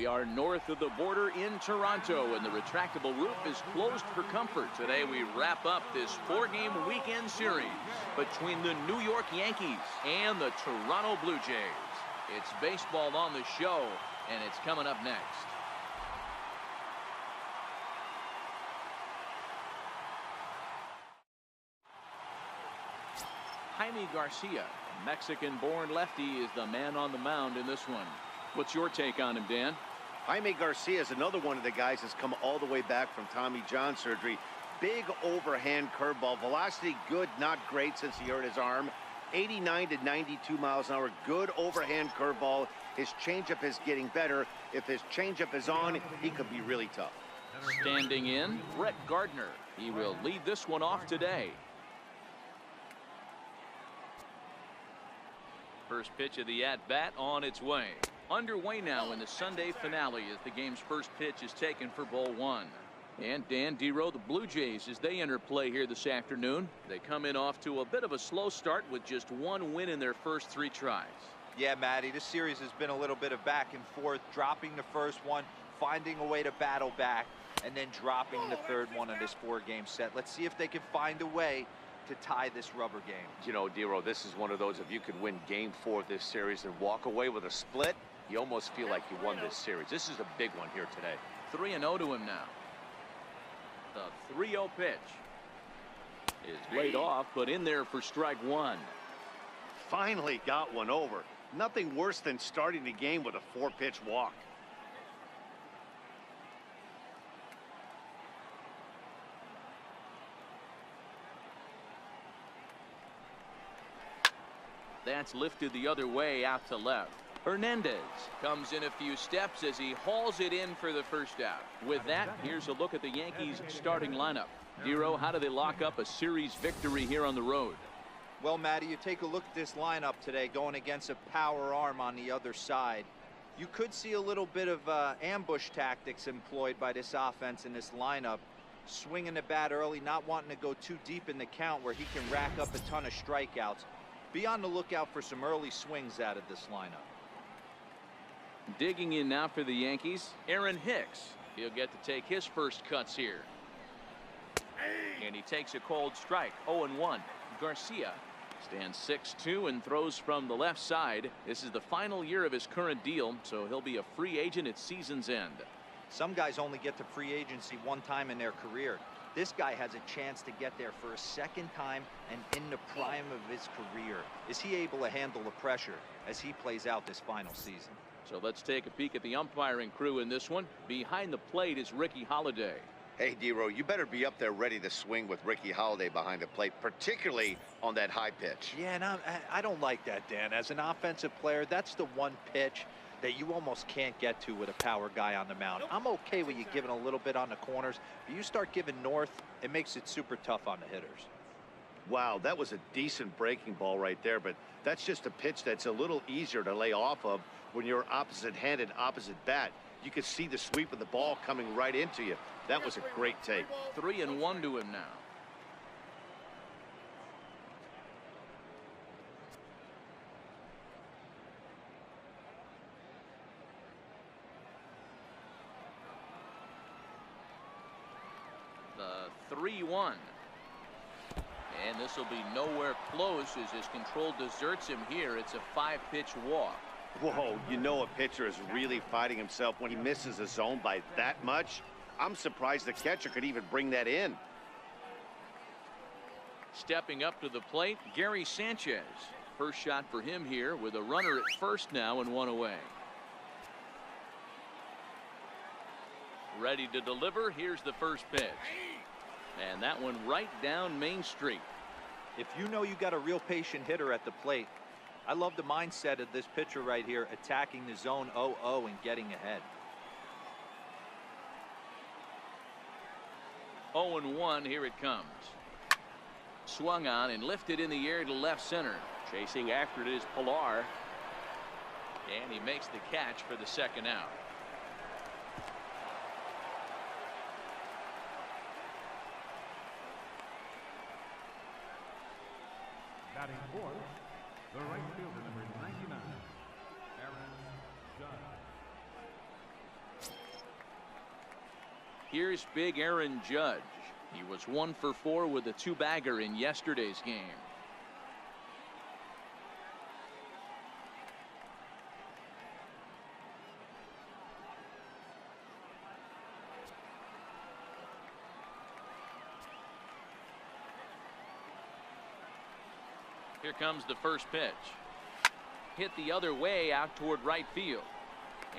We are north of the border in Toronto, and the retractable roof is closed for comfort. Today we wrap up this 4-game weekend series between the New York Yankees and the Toronto Blue Jays. It's baseball on the show, and it's coming up next. Jaime Garcia, a Mexican-born lefty, is the man on the mound in this one. What's your take on him, Dan? Jaime Garcia is another one of the guys that's come all the way back from Tommy John surgery. Big overhand curveball. Velocity good, not great since he hurt his arm. 89 to 92 miles an hour. Good overhand curveball. His changeup is getting better. If his changeup is on, he could be really tough. Standing in, Brett Gardner. He will lead this one off today. First pitch of the at-bat on its way. Underway now in the Sunday finale as the game's first pitch is taken for ball one. And Dan Dero, the Blue Jays, as they enter play here this afternoon, they come in off to a bit of a slow start with just one win in their first 3 tries. Yeah, Matty, this series has been a little bit of back and forth, dropping the first one, finding a way to battle back, and then dropping the third one in this 4-game set. Let's see if they can find a way to tie this rubber game. You know, Dero, this is one of those, if you could win game 4 of this series and walk away with a split, you almost feel like you won this series. This is a big one here today. 3-0 to him now. The 3-0 pitch is laid off, but in there for strike one. Finally got one over. Nothing worse than starting the game with a 4-pitch walk. That's lifted the other way out to left. Hernandez comes in a few steps as he hauls it in for the first out. With that, here's a look at the Yankees starting lineup. Dero, how do they lock up a series victory here on the road? Well, Matty, you take a look at this lineup today going against a power arm on the other side. You could see a little bit of ambush tactics employed by this offense in this lineup. Swinging the bat early, not wanting to go too deep in the count where he can rack up a ton of strikeouts. Be on the lookout for some early swings out of this lineup. Digging in now for the Yankees, Aaron Hicks. He'll get to take his first cuts here. And he takes a cold strike. 0-1. Garcia stands 6'2" and throws from the left side. This is the final year of his current deal, so he'll be a free agent at season's end. Some guys only get to free agency one time in their career. This guy has a chance to get there for a second time and in the prime of his career. Is he able to handle the pressure as he plays out this final season? So let's take a peek at the umpiring crew in this one. Behind the plate is Ricky Holiday. Hey, Dero, you better be up there ready to swing with Ricky Holiday behind the plate, particularly on that high pitch. Yeah, and I don't like that, Dan. As an offensive player, that's the one pitch that you almost can't get to with a power guy on the mound. I'm okay with you giving a little bit on the corners, but you start giving north, it makes it super tough on the hitters. Wow, that was a decent breaking ball right there, but that's just a pitch that's a little easier to lay off of when you're opposite-handed, opposite bat. You could see the sweep of the ball coming right into you. That was a great take. 3-1 to him now. The 3-1. And this will be nowhere close as his control deserts him here. It's a 5-pitch walk. Whoa, you know a pitcher is really fighting himself when he misses a zone by that much. I'm surprised the catcher could even bring that in. Stepping up to the plate, Gary Sanchez. First shot for him here with a runner at first now and one away. Ready to deliver. Here's the first pitch. And that one right down Main Street. If you know you got a real patient hitter at the plate, I love the mindset of this pitcher right here, attacking the zone 0-0 and getting ahead. 0-1, here it comes. Swung on and lifted in the air to left center. Chasing after it is Pilar. And he makes the catch for the second out. Batting fourth, the right fielder, number 99, Aaron Judge. Here's big Aaron Judge. He was 1 for 4 with a 2-bagger in yesterday's game. Here comes the first pitch. Hit the other way out toward right field.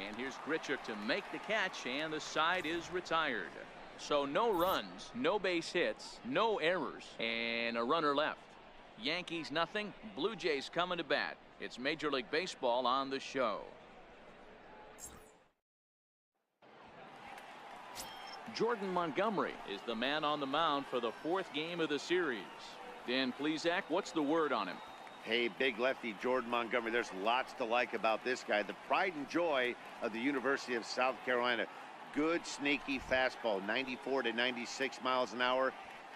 And here's Grichuk to make the catch, and the side is retired. So no runs, no base hits, no errors, and a runner left. Yankees nothing, Blue Jays coming to bat. It's Major League Baseball on the show. Jordan Montgomery is the man on the mound for the 4th game of the series. Dan Plesac, what's the word on him? Hey, big lefty Jordan Montgomery. There's lots to like about this guy. The pride and joy of the University of South Carolina. Good, sneaky fastball, 94 to 96 miles an hour.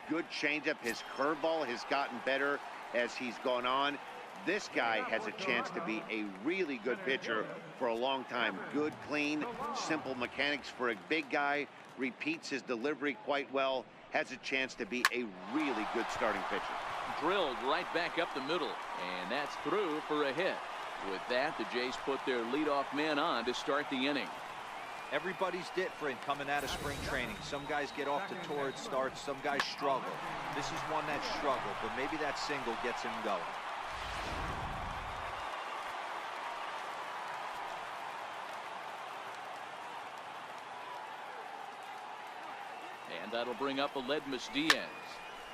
Good changeup. His curveball has gotten better as he's gone on. This guy has a chance to be a really good pitcher for a long time. Good, clean, simple mechanics for a big guy. Repeats his delivery quite well. Has a chance to be a really good starting pitcher. Drilled right back up the middle, and that's through for a hit. With that, the Jays put their leadoff man on to start the inning. Everybody's different coming out of spring training. Some guys get off to torrid starts, some guys struggle. This is one that struggled, but maybe that single gets him going. And that'll bring up Aledmus Diaz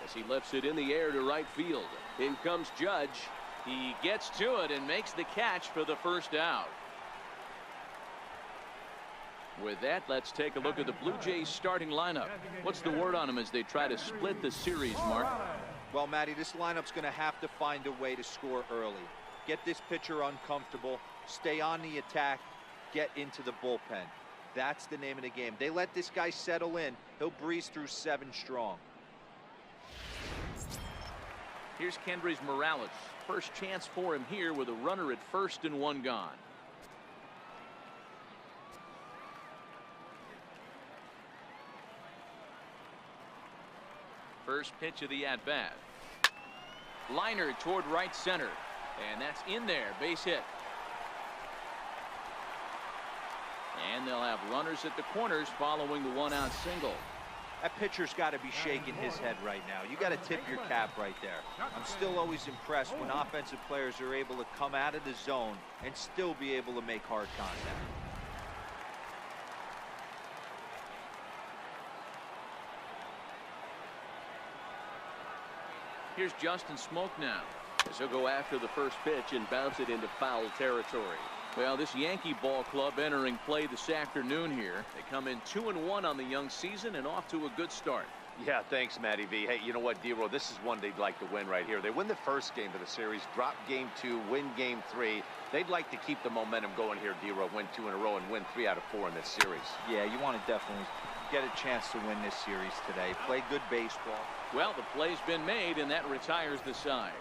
as he lifts it in the air to right field. In comes Judge. He gets to it and makes the catch for the first out. With that, let's take a look at the Blue Jays starting lineup. What's the word on them as they try to split the series, Mark? Well, Matty, this lineup's going to have to find a way to score early. Get this pitcher uncomfortable, stay on the attack, get into the bullpen. That's the name of the game. They let this guy settle in, he'll breeze through 7 strong. Here's Kendrys Morales. First chance for him here with a runner at first and 1 gone. First pitch of the at-bat. Liner toward right center. And that's in there. Base hit. And they'll have runners at the corners following the 1-out single. That pitcher's got to be shaking his head right now. You got to tip your cap right there. I'm still always impressed when offensive players are able to come out of the zone and still be able to make hard contact. Here's Justin Smoke now, as he'll go after the first pitch and bounce it into foul territory. Well, this Yankee ball club entering play this afternoon here. They come in 2-1 on the young season and off to a good start. Yeah, thanks, Matty V. Hey, you know what, D-Roll, this is one they'd like to win right here. They win the first game of the series, drop game 2, win game 3. They'd like to keep the momentum going here, D-Roll, win 2 in a row and win 3 out of 4 in this series. Yeah, you want to definitely get a chance to win this series today. Play good baseball. Well, the play's been made, and that retires the side.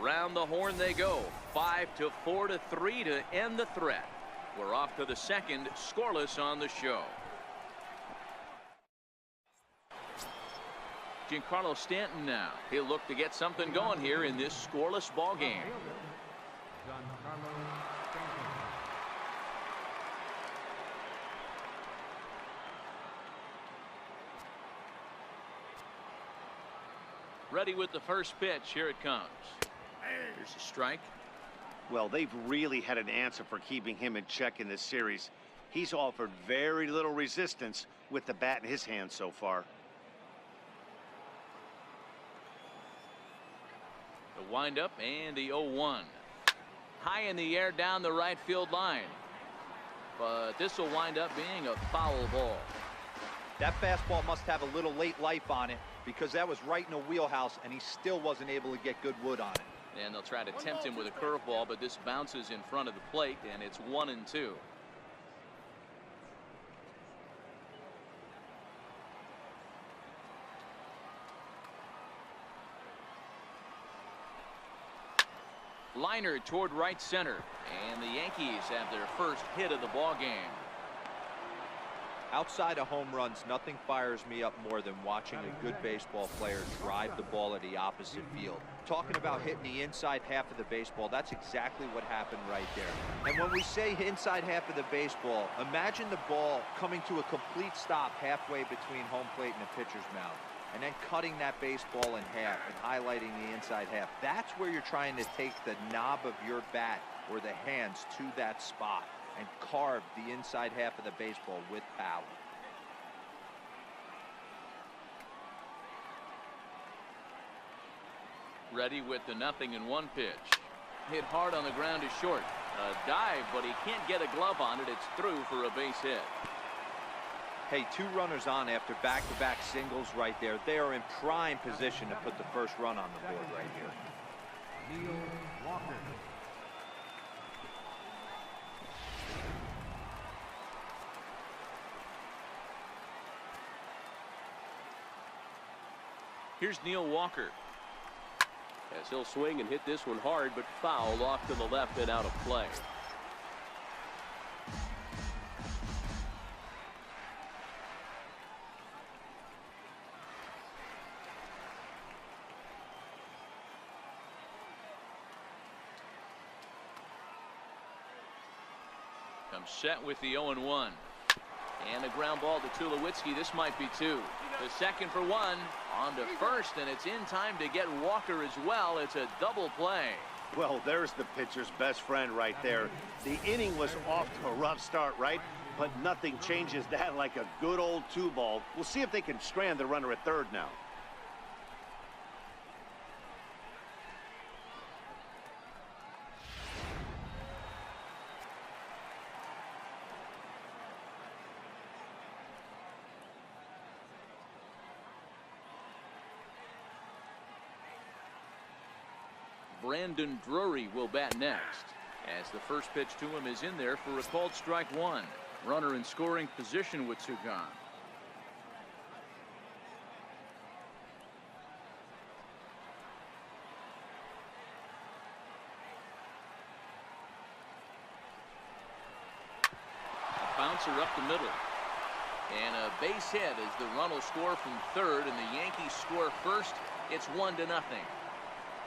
Around the horn they go. 5-4-3 to end the threat. We're off to the second, scoreless on the show. Giancarlo Stanton now. He'll look to get something going here in this scoreless ball game. Ready with the first pitch. Here it comes. Here's a strike. Well, they've really had an answer for keeping him in check in this series. He's offered very little resistance with the bat in his hand so far. The windup and the 0-1. High in the air down the right field line. But this will wind up being a foul ball. That fastball must have a little late life on it because that was right in the wheelhouse and he still wasn't able to get good wood on it. And they'll try to tempt him with a curveball, but this bounces in front of the plate, and it's 1-2. Liner toward right center, and the Yankees have their first hit of the ball game. Outside of home runs, nothing fires me up more than watching a good baseball player drive the ball at the opposite field. Talking about hitting the inside half of the baseball, that's exactly what happened right there. And when we say inside half of the baseball, imagine the ball coming to a complete stop halfway between home plate and the pitcher's mound, and then cutting that baseball in half and highlighting the inside half. That's where you're trying to take the knob of your bat or the hands to that spot and carve the inside half of the baseball with power. Ready with the 0-1 pitch. Hit hard on the ground is short. A dive, but he can't get a glove on it. It's through for a base hit. Hey, 2 runners on after back-to-back singles right there. They are in prime position to put the first run on the board right here. Neil Walker. Here's Neil Walker. As he'll swing and hit this one hard, but foul off to the left and out of play. Comes set with the 0-1. And a ground ball to Tulowitzki. This might be 2. The second for 1. On to first, and it's in time to get Walker as well. It's a double play. Well, there's the pitcher's best friend right there. The inning was off to a rough start, right? But nothing changes that like a good old 2-ball. We'll see if they can strand the runner at third now. Brandon Drury will bat next, as the first pitch to him is in there for a called strike 1. Runner in scoring position with 2 gone. A bouncer up the middle. And a base hit as the run will score from third, and the Yankees score first. It's 1-0.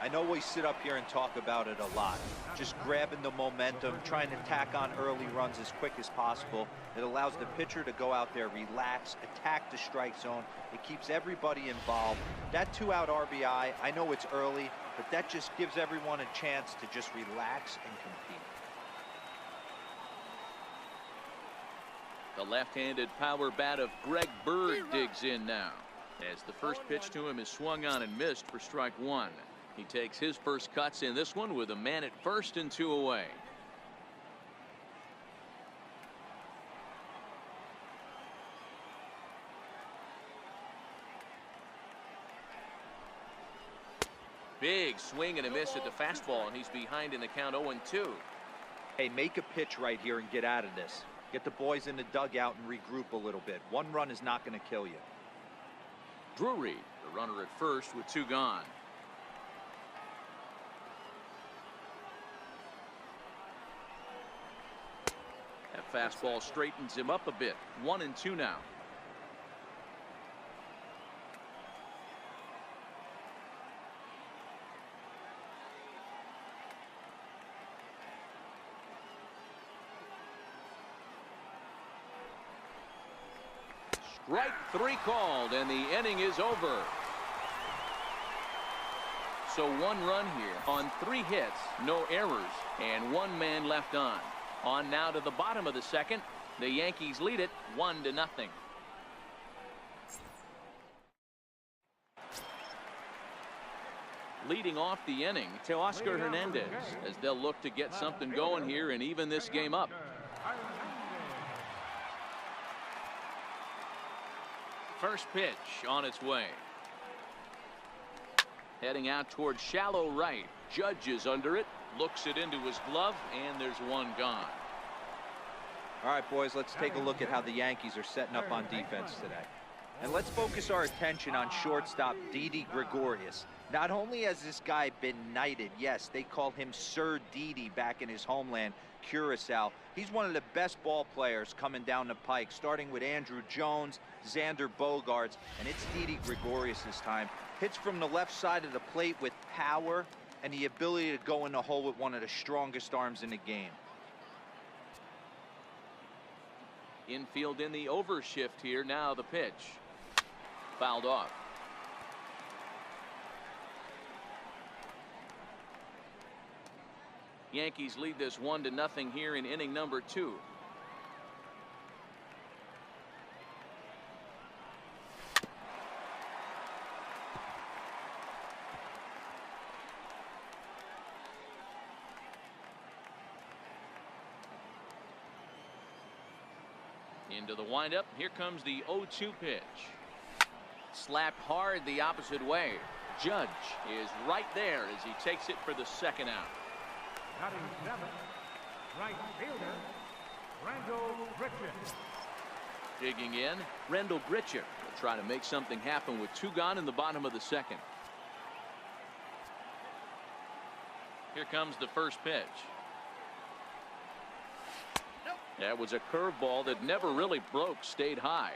I know we sit up here and talk about it a lot. Just grabbing the momentum, trying to tack on early runs as quick as possible. It allows the pitcher to go out there, relax, attack the strike zone. It keeps everybody involved. That 2-out RBI, I know it's early, but that just gives everyone a chance to just relax and compete. The left-handed power bat of Greg Bird digs in now, as the first pitch to him is swung on and missed for strike 1. He takes his first cuts in this one with a man at first and 2 away. Big swing and a miss at the fastball, and he's behind in the count 0-2. Hey, make a pitch right here and get out of this. Get the boys in the dugout and regroup a little bit. 1 run is not going to kill you. Drury, the runner at first with 2 gone. That fastball straightens him up a bit. 1-2 now. Strike 3 called, and the inning is over. So 1 run here on 3 hits, no errors, and 1 man left on. On now to the bottom of the second. The Yankees lead it 1-0. Leading off the inning, Teoscar Hernandez, as they'll look to get something going here and even this game up. First pitch on its way. Heading out towards shallow right. Judge is under it. Looks it into his glove, and there's 1 gone. All right, boys, let's take a look at how the Yankees are setting up on defense today. And let's focus our attention on shortstop Didi Gregorius. Not only has this guy been knighted, yes, they call him Sir Didi back in his homeland, Curacao. He's one of the best ball players coming down the pike, starting with Andrew Jones, Xander Bogaerts, and it's Didi Gregorius this time. Hits from the left side of the plate with power and the ability to go in the hole with one of the strongest arms in the game. Infield in the overshift here. Now the pitch. Fouled off. Yankees lead this 1-0 here in inning number 2. Into the windup. Here comes the 0-2 pitch. Slapped hard the opposite way. Judge is right there as he takes it for the second out. Batting 7th, right fielder, Randall Grichuk. Digging in, Randall Grichuk will try to make something happen with 2 gone in the bottom of the second. Here comes the first pitch. That was a curveball that never really broke, stayed high.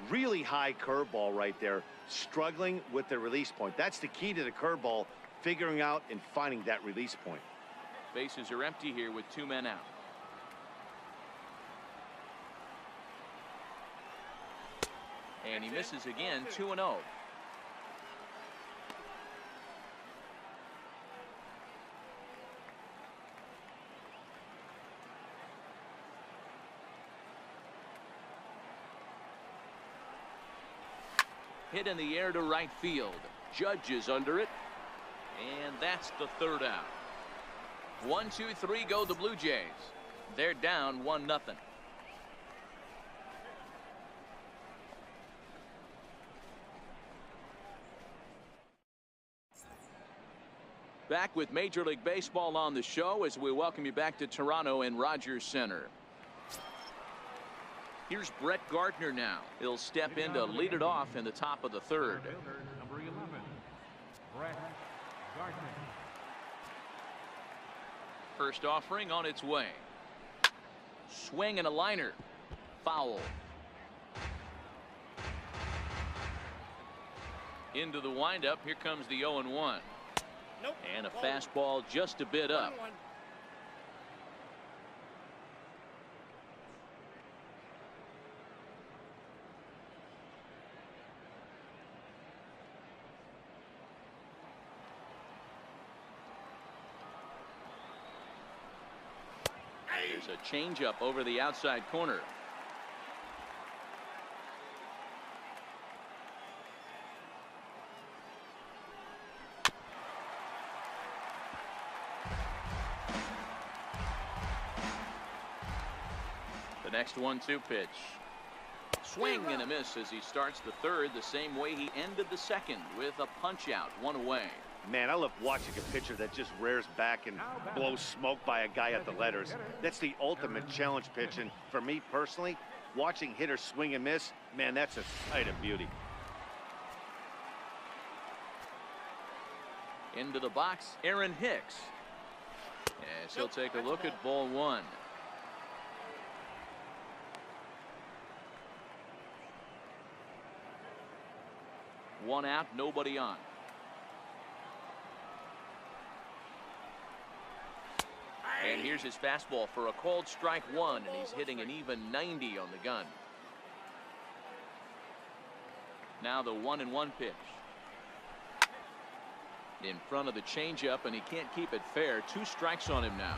Really high curveball right there, struggling with the release point. That's the key to the curveball, figuring out and finding that release point. Bases are empty here with 2 men out. And he misses again, 2-0. Hit in the air to right field. Judge is under it. And that's the third out. 1, 2, 3 go the Blue Jays. They're down 1-0. Back with Major League Baseball on the show as we welcome you back to Toronto and Rogers Center. Here's Brett Gardner now. He'll step in to lead it off in the top of the third. Number 11, Brett Gardner. First offering on its way. Swing and a liner. Foul. Into the windup. Here comes the 0-1. Nope. And a fastball just a bit up. 1-1. There's a changeup over the outside corner. The next 1-2 pitch. Swing and a miss as he starts the third the same way he ended the second, with a punch out, 1 away. Man, I love watching a pitcher that just rears back and blows smoke by a guy at the letters. That's the ultimate challenge pitch, and for me personally, watching hitters swing and miss, man, that's a sight of beauty. Into the box, Aaron Hicks. As he'll take a look at ball 1. One out, nobody on. And here's his fastball for a called strike 1, and he's hitting an even 90 on the gun. Now the 1-1 pitch. In front of the changeup, and he can't keep it fair. 2 strikes on him now.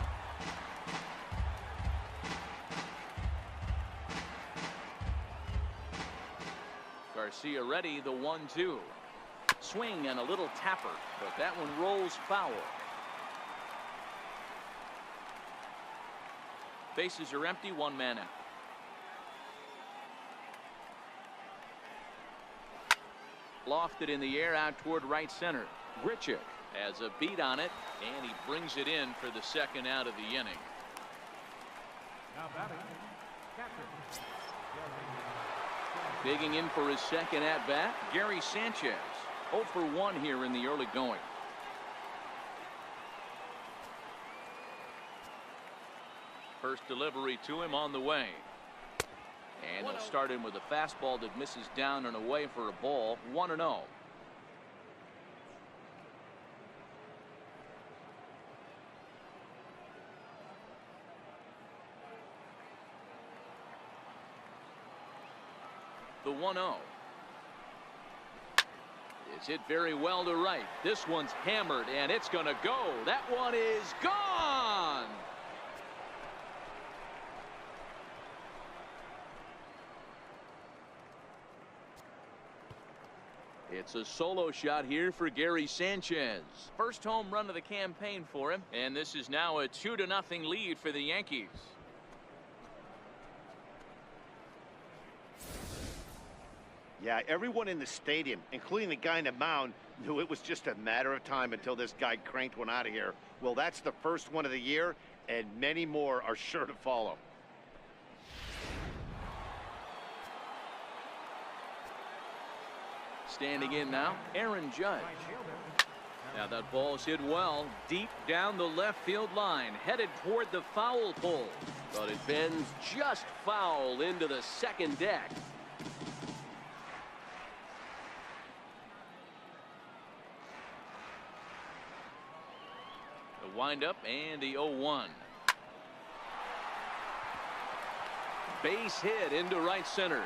Garcia ready, the 1-2. Swing and a little tapper, but that one rolls foul. Bases are empty, 1 man out. Lofted in the air out toward right center. Grichuk has a beat on it, and he brings it in for the second out of the inning. Now batting, catcher. Digging in for his second at bat, Gary Sanchez. 0 for 1 here in the early going. First delivery to him on the way. And they'll start him with a fastball that misses down and away for a ball. 1-0. The 1-0. It's hit very well to right. This one's hammered, and it's going to go. That one is gone. It's a solo shot here for Gary Sanchez. First home run of the campaign for him, and this is now a 2-0 lead for the Yankees. Yeah, everyone in the stadium, including the guy in the mound, knew it was just a matter of time until this guy cranked one out of here. Well, that's the first one of the year, and many more are sure to follow. Standing in now, Aaron Judge. Now that ball's hit well, deep down the left field line, headed toward the foul pole. But it bends just foul into the second deck. The windup and the 0-1. Base hit into right center.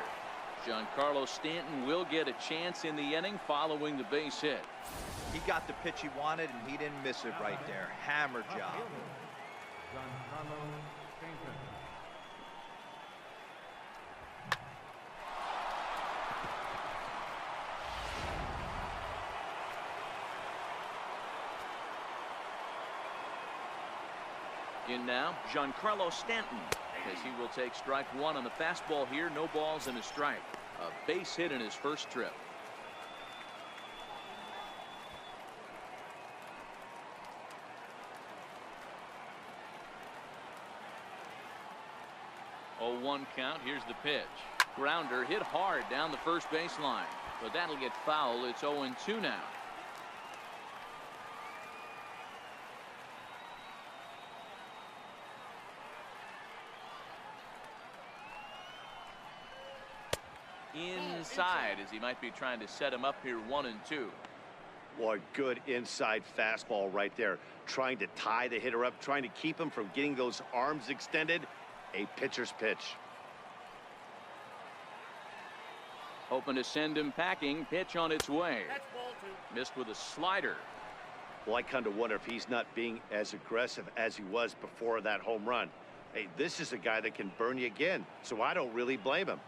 Giancarlo Stanton will get a chance in the inning following the base hit. He got the pitch he wanted, and he didn't miss it right there. Hammer job. Giancarlo Stanton. In now, Giancarlo Stanton, as he will take strike one on the fastball here. No balls and a strike. A base hit in his first trip. Oh, 1 count. Here's the pitch. Grounder hit hard down the first base line, but that'll get foul. It's 0-2 now. Inside, as he might be trying to set him up here. 1-2. Boy, good inside fastball right there. Trying to tie the hitter up, trying to keep him from getting those arms extended. A pitcher's pitch. Hoping to send him packing. Pitch on its way. Missed with a slider. Well, I kind of wonder if he's not being as aggressive as he was before that home run. Hey, this is a guy that can burn you again, so I don't really blame him.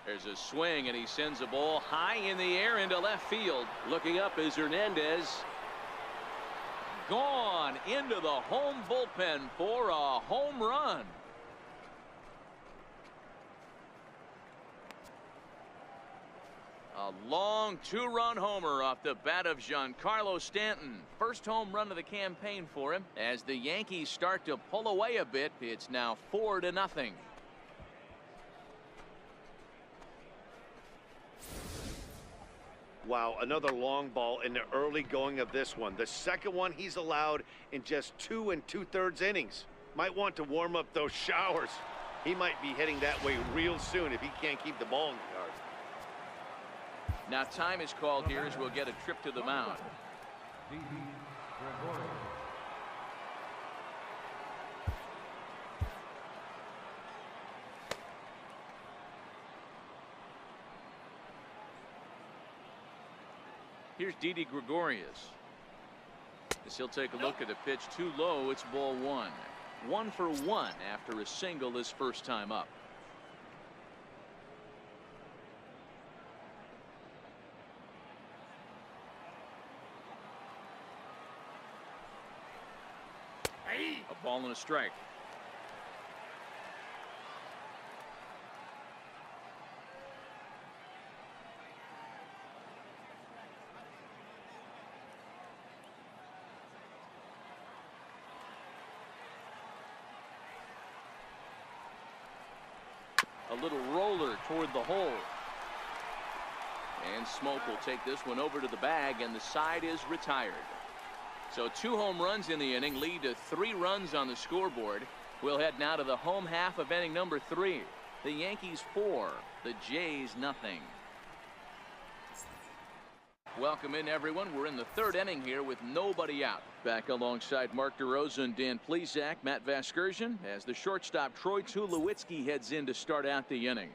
There's a swing, and he sends a ball high in the air into left field. Looking up is Hernandez. Gone into the home bullpen for a home run. A long 2-run homer off the bat of Giancarlo Stanton. First home run of the campaign for him. As the Yankees start to pull away a bit, it's now 4-0. Wow, another long ball in the early going of this one. The second one he's allowed in just 2 2/3 innings. Might want to warm up those showers. He might be heading that way real soon if he can't keep the ball in the yard. Now time is called here as we'll get a trip to the mound. Here's Didi Gregorius. As he'll take a look at the pitch too low. It's ball 1. 1 for 1 after a single his first time up. A ball and a strike. A little roller toward the hole. And Smoke will take this one over to the bag, and the side is retired. So 2 home runs in the inning lead to 3 runs on the scoreboard. We'll head now to the home half of inning number 3. The Yankees 4, the Jays nothing. Welcome in, everyone. We're in the 3rd inning here with nobody out. Back alongside Mark DeRosa and Dan Plesac, Matt Vasgersian, as the shortstop Troy Tulowitzki heads in to start out the inning.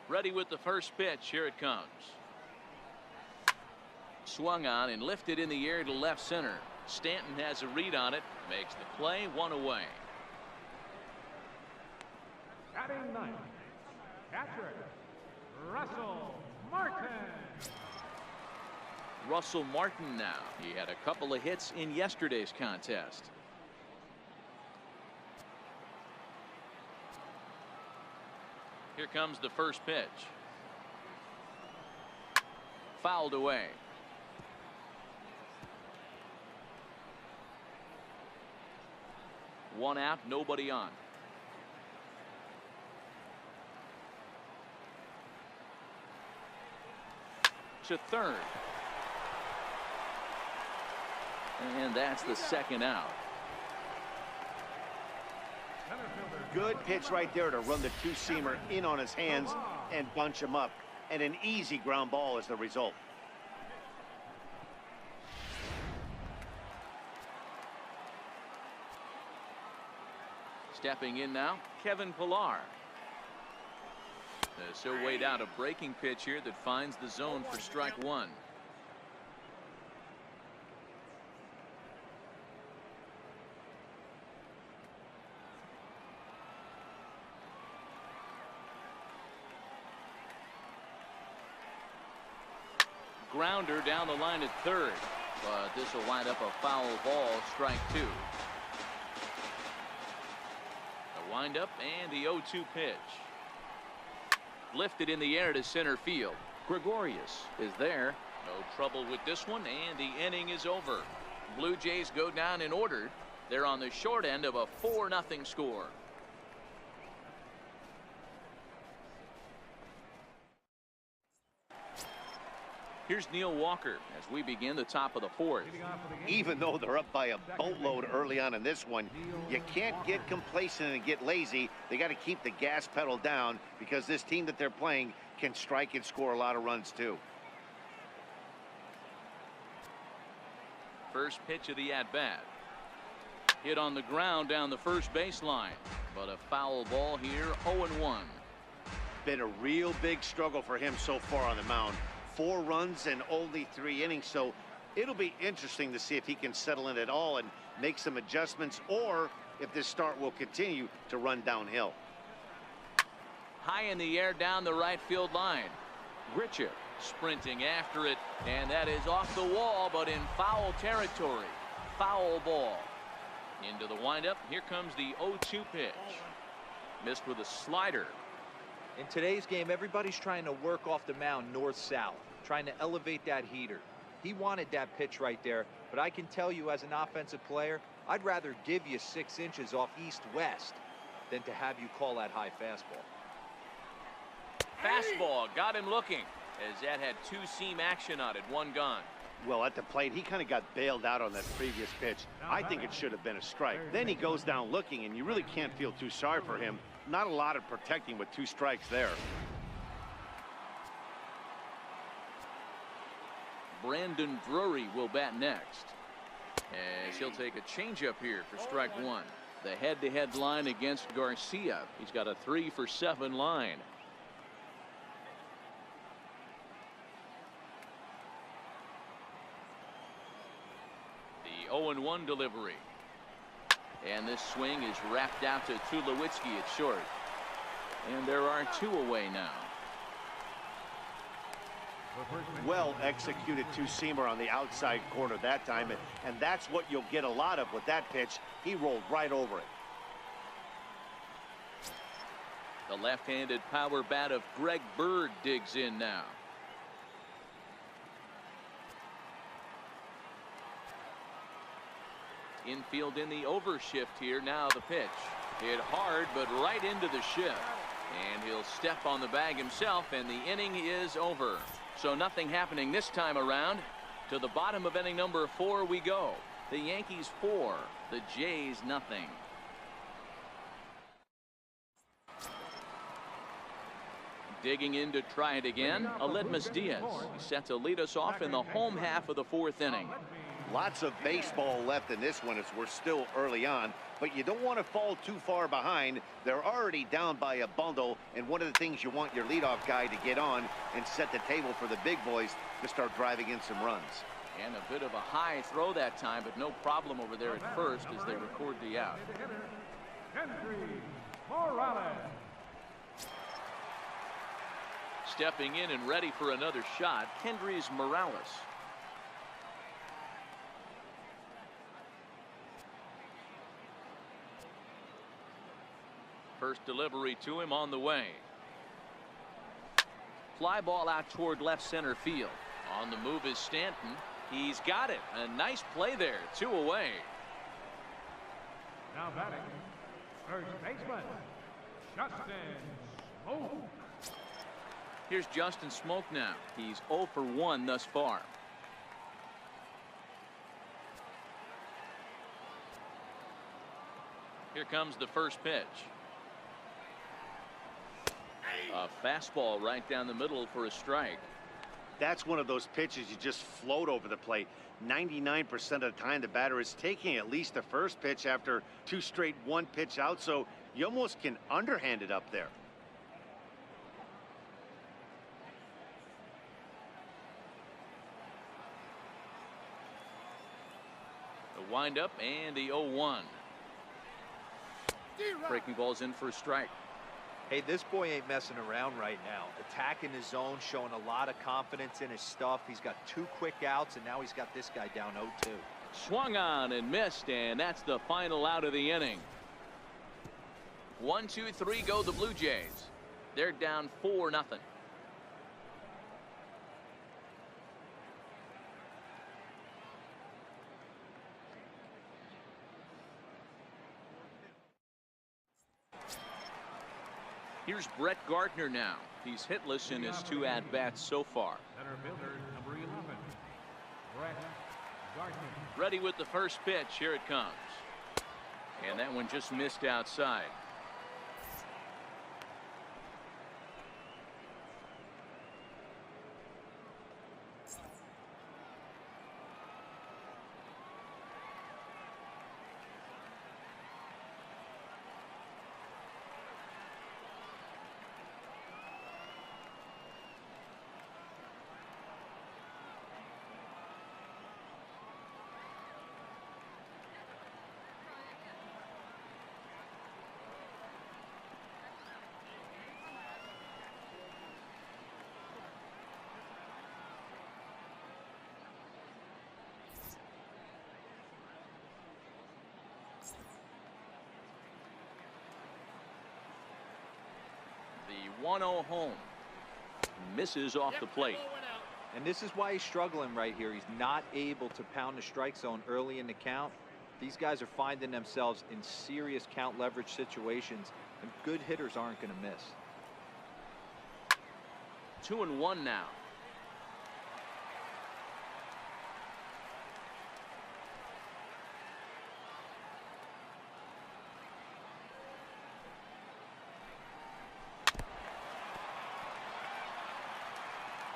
Ready with the first pitch. Here it comes. Swung on and lifted in the air to left center. Stanton has a read on it, makes the play, 1 away. Batting ninth, catcher, Russell Martin. Russell Martin now. He had a couple of hits in yesterday's contest. Here comes the first pitch. Fouled away. One out, nobody on. To third. And that's the second out. Good pitch right there to run the 2-seamer in on his hands and bunch him up. And an easy ground ball is the result. Stepping in now, Kevin Pillar. So weighed out a breaking pitch here that finds the zone for strike 1. Grounder down the line at third, but this will wind up a foul ball, strike 2. The windup and the 0-2 pitch. Lifted in the air to center field. Gregorius is there. No trouble with this one, and the inning is over. Blue Jays go down in order. They're on the short end of a 4-0 score. Here's Neil Walker as we begin the top of the 4th. Even though they're up by a boatload early on in this one, you can't get complacent and get lazy. They got to keep the gas pedal down because this team that they're playing can strike and score a lot of runs too. First pitch of the at-bat. Hit on the ground down the first baseline, but a foul ball here, 0-1. Been a real big struggle for him so far on the mound. 4 runs and only 3 innings, so it'll be interesting to see if he can settle in at all and make some adjustments, or if this start will continue to run downhill. High in the air down the right field line. Grichuk sprinting after it, and that is off the wall, but in foul territory. Foul ball. Into the windup. Here comes the 0-2 pitch. Missed with a slider. In today's game, everybody's trying to work off the mound north-south, trying to elevate that heater. He wanted that pitch right there, but I can tell you as an offensive player, I'd rather give you 6 inches off east-west than to have you call that high fastball. Fastball got him looking, as that had 2-seam action on it, 1 gone. Well, at the plate, he kind of got bailed out on that previous pitch. I think it should have been a strike. Then he goes down looking, and you really can't feel too sorry for him. Not a lot of protecting with 2 strikes there. Brandon Drury will bat next, as he'll take a changeup here for strike 1. The head-to-head line against Garcia. He's got a 3-for-7 line. The 0-1 delivery. And this swing is wrapped out to Tulowitzki at short. And there are 2 away now. Well executed 2-seamer on the outside corner that time, and that's what you'll get a lot of with that pitch. He rolled right over it. The left-handed power bat of Greg Bird digs in now. Infield in the overshift here. Now the pitch. Hit hard, but right into the shift. And he'll step on the bag himself, and the inning is over. So nothing happening this time around. To the bottom of inning number 4 we go. The Yankees 4, the Jays nothing. Digging in to try it again, Aledmus Diaz. He's set to lead us off in the home half of the 4th inning. Lots of baseball left in this one as we're still early on, but you don't want to fall too far behind. They're already down by a bundle, and one of the things you want your leadoff guy to get on and set the table for the big boys to start driving in some runs. And a bit of a high throw that time, but no problem over there at first as they record the out. Stepping in and ready for another shot, Kendrys Morales. First delivery to him on the way. Fly ball out toward left center field. On the move is Stanton. He's got it. A nice play there. 2 away. Now batting, first baseman, Justin Smoke. Here's Justin Smoke now. He's 0 for 1 thus far. Here comes the first pitch. A fastball right down the middle for a strike. That's one of those pitches you just float over the plate. 99% of the time the batter is taking at least the first pitch after 2 straight 1-pitch out, so you almost can underhand it up there. The windup and the 0-1. Breaking ball's in for a strike. Hey, this boy ain't messing around right now. Attacking his zone, showing a lot of confidence in his stuff. He's got 2 quick outs, and now he's got this guy down 0-2. Swung on and missed, and that's the final out of the inning. 1, 2, 3 go the Blue Jays. They're down 4-0. Here's Brett Gardner now. He's hitless in his 2 at-bats so far. Center fielder, number 11, Brett Gardner. Ready with the first pitch. Here it comes. And that one just missed outside. The 1-0 home. Misses off the plate. And this is why he's struggling right here. He's not able to pound the strike zone early in the count. These guys are finding themselves in serious count leverage situations, and good hitters aren't going to miss. 2-1 now.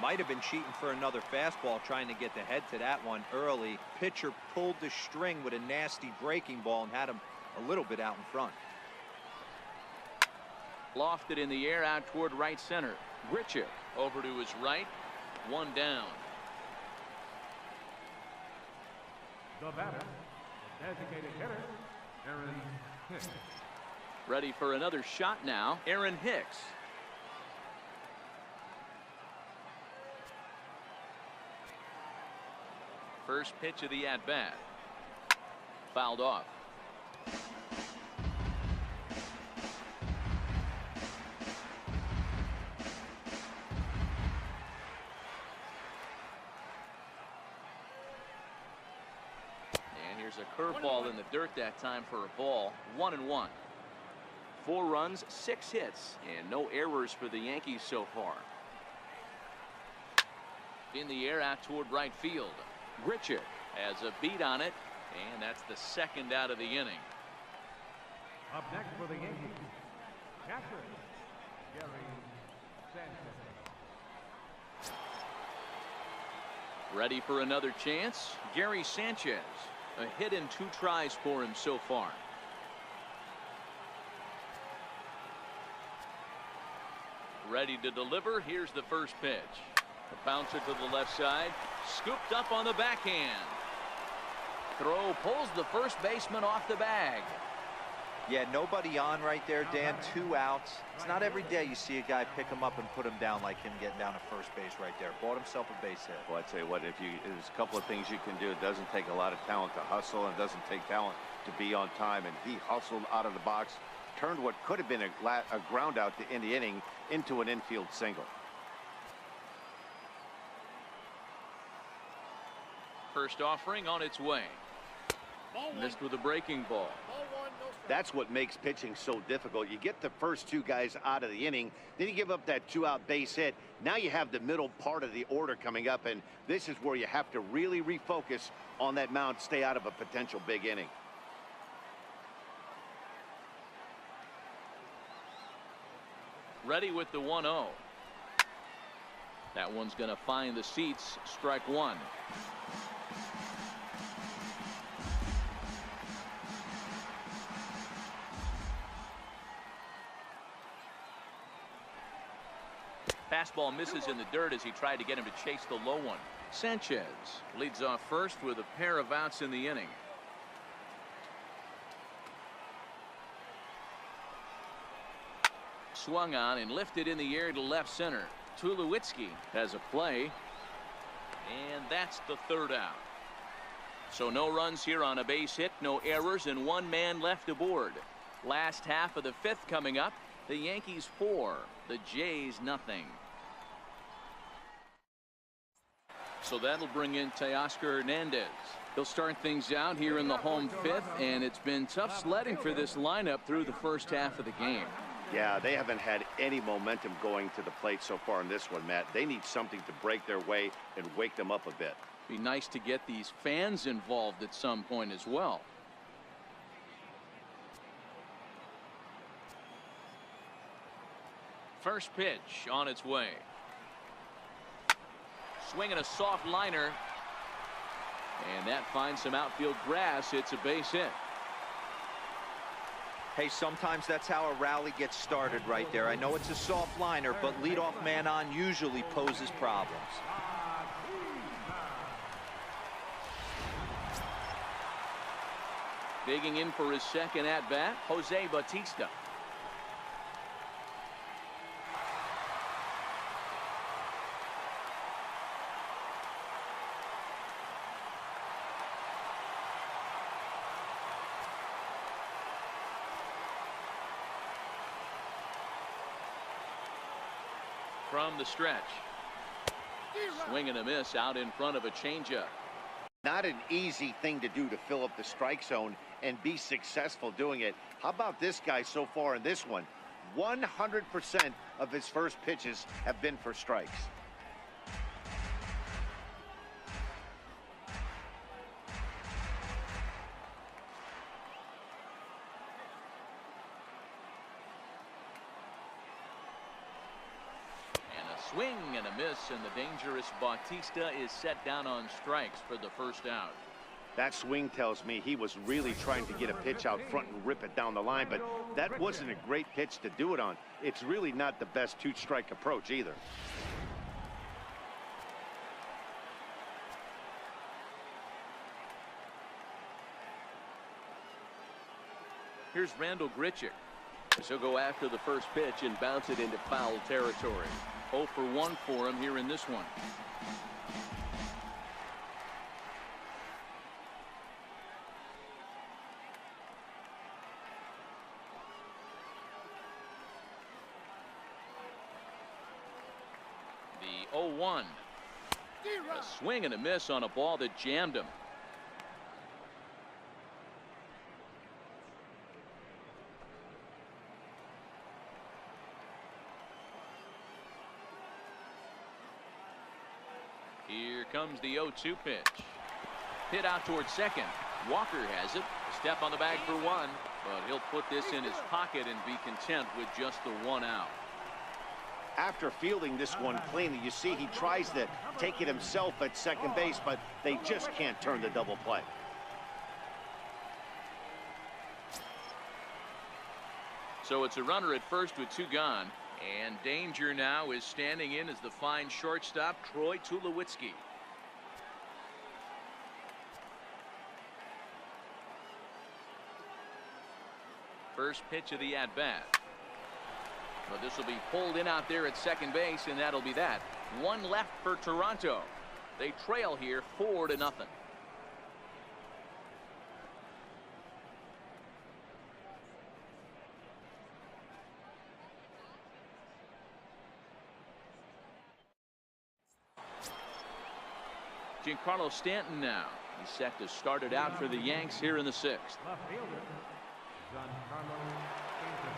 Might have been cheating for another fastball, trying to get the head to that one early. Pitcher pulled the string with a nasty breaking ball and had him a little bit out in front. Lofted in the air out toward right center. Grichuk over to his right. 1 down. The batter, designated hitter, Aaron Hicks. Ready for another shot now. Aaron Hicks. First pitch of the at-bat. Fouled off. And here's There's a curveball in the dirt that time for a ball. 1-1. 4 runs, 6 hits, and no errors for the Yankees so far. In the air out toward right field. Grichuk has a beat on it, and that's the second out of the inning. Up next for the Yankees, catcher, Gary Sanchez. Ready for another chance. Gary Sanchez. A hit in 2 tries for him so far. Ready to deliver. Here's the first pitch. A bouncer to the left side. Scooped up on the backhand. Throw pulls the first baseman off the bag. Yeah, nobody on right there, Dan. 2 outs. It's not every day you see a guy pick him up and put him down like him getting down to first base right there. Bought himself a base hit. Well, I'd say what, there's a couple of things you can do. It doesn't take a lot of talent to hustle, and it doesn't take talent to be on time. And he hustled out of the box, turned what could have been a ground out to end the inning into an infield single. First offering on its way. Missed with a breaking ball. That's what makes pitching so difficult. You get the first 2 guys out of the inning, then you give up that 2-out base hit. Now you have the middle part of the order coming up, and this is where you have to really refocus on that mound, stay out of a potential big inning. Ready with the 1-0. That one's going to find the seats. Strike 1. Fastball misses in the dirt as he tried to get him to chase the low one. Sanchez leads off first with a pair of outs in the inning. Swung on and lifted in the air to left center. Tulowitzki has a play, and that's the 3rd out. So no runs here on a base hit, no errors, and 1 man left aboard. Last half of the 5th coming up. The Yankees 4, the Jays nothing. So that'll bring in Teoscar Hernandez. He'll start things out here in the home 5th, and it's been tough sledding for this lineup through the first half of the game. Yeah, they haven't had any momentum going to the plate so far in this one, Matt. They need something to break their way and wake them up a bit. Be nice to get these fans involved at some point as well. First pitch on its way. Swinging a soft liner. And that finds some outfield grass. It's a base hit. Hey, sometimes that's how a rally gets started right there. I know it's a soft liner, but leadoff man on usually poses problems. Digging in for his second at-bat, Jose Bautista. From the stretch. Swing and a miss out in front of a changeup. Not an easy thing to do to fill up the strike zone and be successful doing it. How about this guy so far in this one? 100% of his first pitches have been for strikes. Swing and a miss, and the dangerous Bautista is set down on strikes for the first out. That swing tells me he was really trying to get a pitch out front and rip it down the line, but that wasn't a great pitch to do it on. It's really not the best 2-strike approach either. Here's Randall Grichuk. He'll go after the first pitch and bounce it into foul territory. 0 for 1 for him here in this one. The 0-1. A swing and a miss on a ball that jammed him. Here comes the 0-2 pitch. Hit out towards second. Walker has it. Step on the bag for one, but he'll put this in his pocket and be content with just the 1 out. After fielding this one cleanly, you see he tries to take it himself at second base, but they just can't turn the double play. So it's a runner at first with 2 gone, and danger now is standing in as the fine shortstop Troy Tulowitzki. First pitch of the at-bat. But this will be pulled in out there at second base, and that'll be that. 1 left for Toronto. They trail here 4-0. Giancarlo Stanton now. He's set to start it out for the Yanks here in the 6th. Left fielder, Giancarlo Stanton.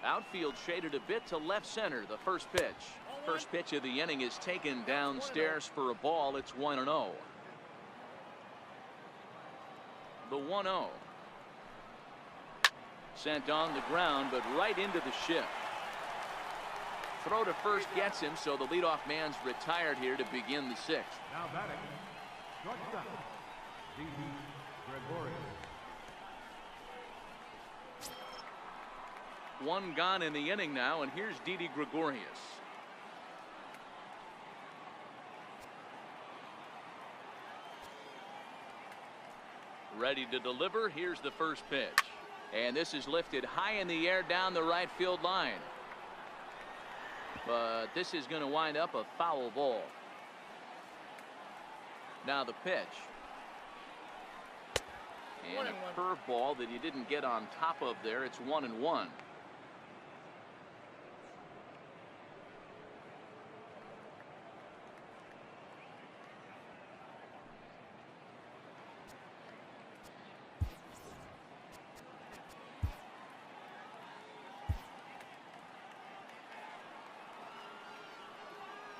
Outfield shaded a bit to left center. The first pitch. First pitch of the inning is taken downstairs for a ball. It's 1-0. The 1-0. Sent on the ground, but right into the shift. Throw to first gets him, so the leadoff man's retired here to begin the 6th. Now batting, shortstop, Didi Gregorius. 1 gone in the inning now, and here's Didi Gregorius. Ready to deliver. Here's the first pitch. And this is lifted high in the air down the right field line. But this is going to wind up a foul ball. Now the pitch. And a curveball that he didn't get on top of there. It's 1-1.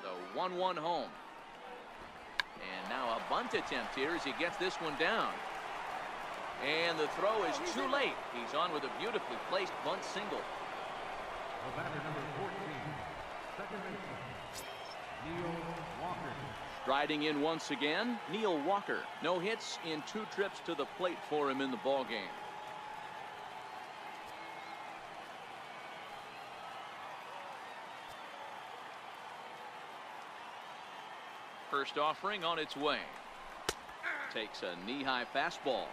The 1-1 home. And now a bunt attempt here as he gets this one down. And the throw is too late. He's on with a beautifully placed bunt single. The batter number 14, second baseman, Neil Walker. Striding in once again, Neil Walker. No hits in 2 trips to the plate for him in the ball game. First offering on its way. Takes a knee-high fastball.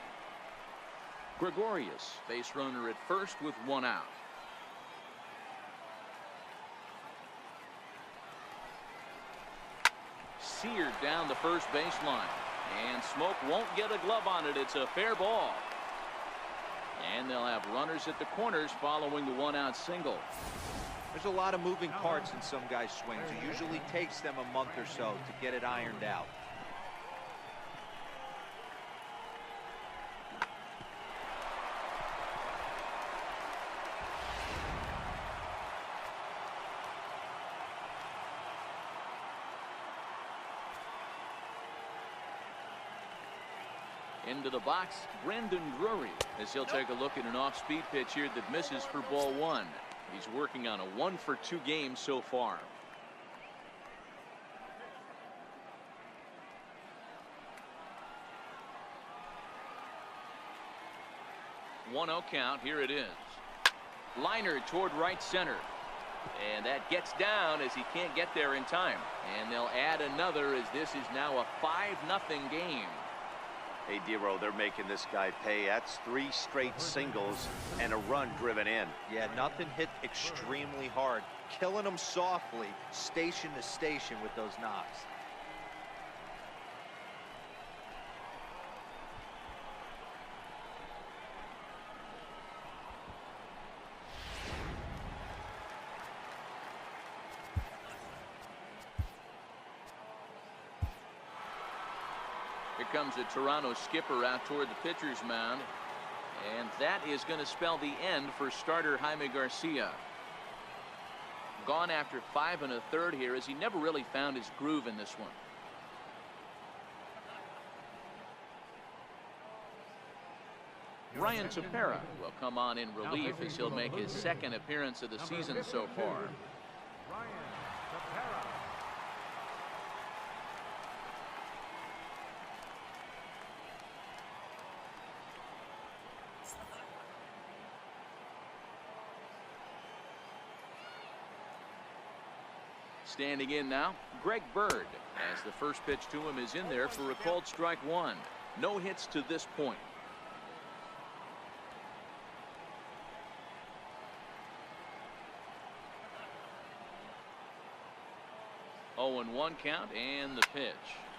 Gregorius, base runner at first with 1 out. Seared down the first baseline. And Smoke won't get a glove on it. It's a fair ball. And they'll have runners at the corners following the 1-out single. There's a lot of moving parts in some guys' swings. It usually takes them a month or so to get it ironed out. Into the box, Brandon Drury, as he'll take a look at an off-speed pitch here that misses for ball 1. He's working on a 1-for-2 game so far. One 0 count. Here it is. Liner toward right center. And that gets down as he can't get there in time. And they'll add another as this is now a 5-0 game. Hey, Dero, they're making this guy pay. That's 3 straight singles and a run driven in. Yeah, nothing hit extremely hard. Killing them softly, station to station with those knocks. Here comes the Toronto skipper out toward the pitcher's mound. And that is going to spell the end for starter Jaime Garcia. Gone after 5 1/3 here, as he never really found his groove in this one. Ryan Tepera will come on in relief as he'll make his second appearance of the season so far. Standing in now, Greg Bird, as the first pitch to him is in there for a called strike one. No hits to this point. 0-1 count, and the pitch.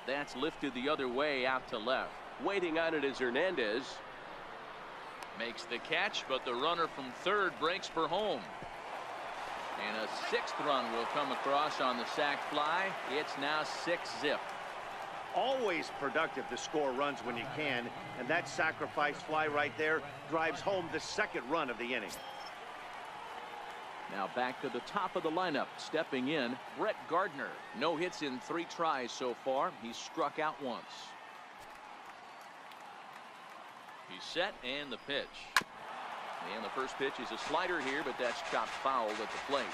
That's lifted the other way out to left. Waiting on it is Hernandez. Makes the catch, but the runner from third breaks for home. And a 6th run will come across on the sac fly. It's now 6-zip. Always productive to score runs when you can, and that sacrifice fly right there drives home the 2nd run of the inning. Now back to the top of the lineup. Stepping in, Brett Gardner. No hits in 3 tries so far. He's struck out once. He's set, and the pitch. And the first pitch is a slider here, but that's chopped foul at the plate.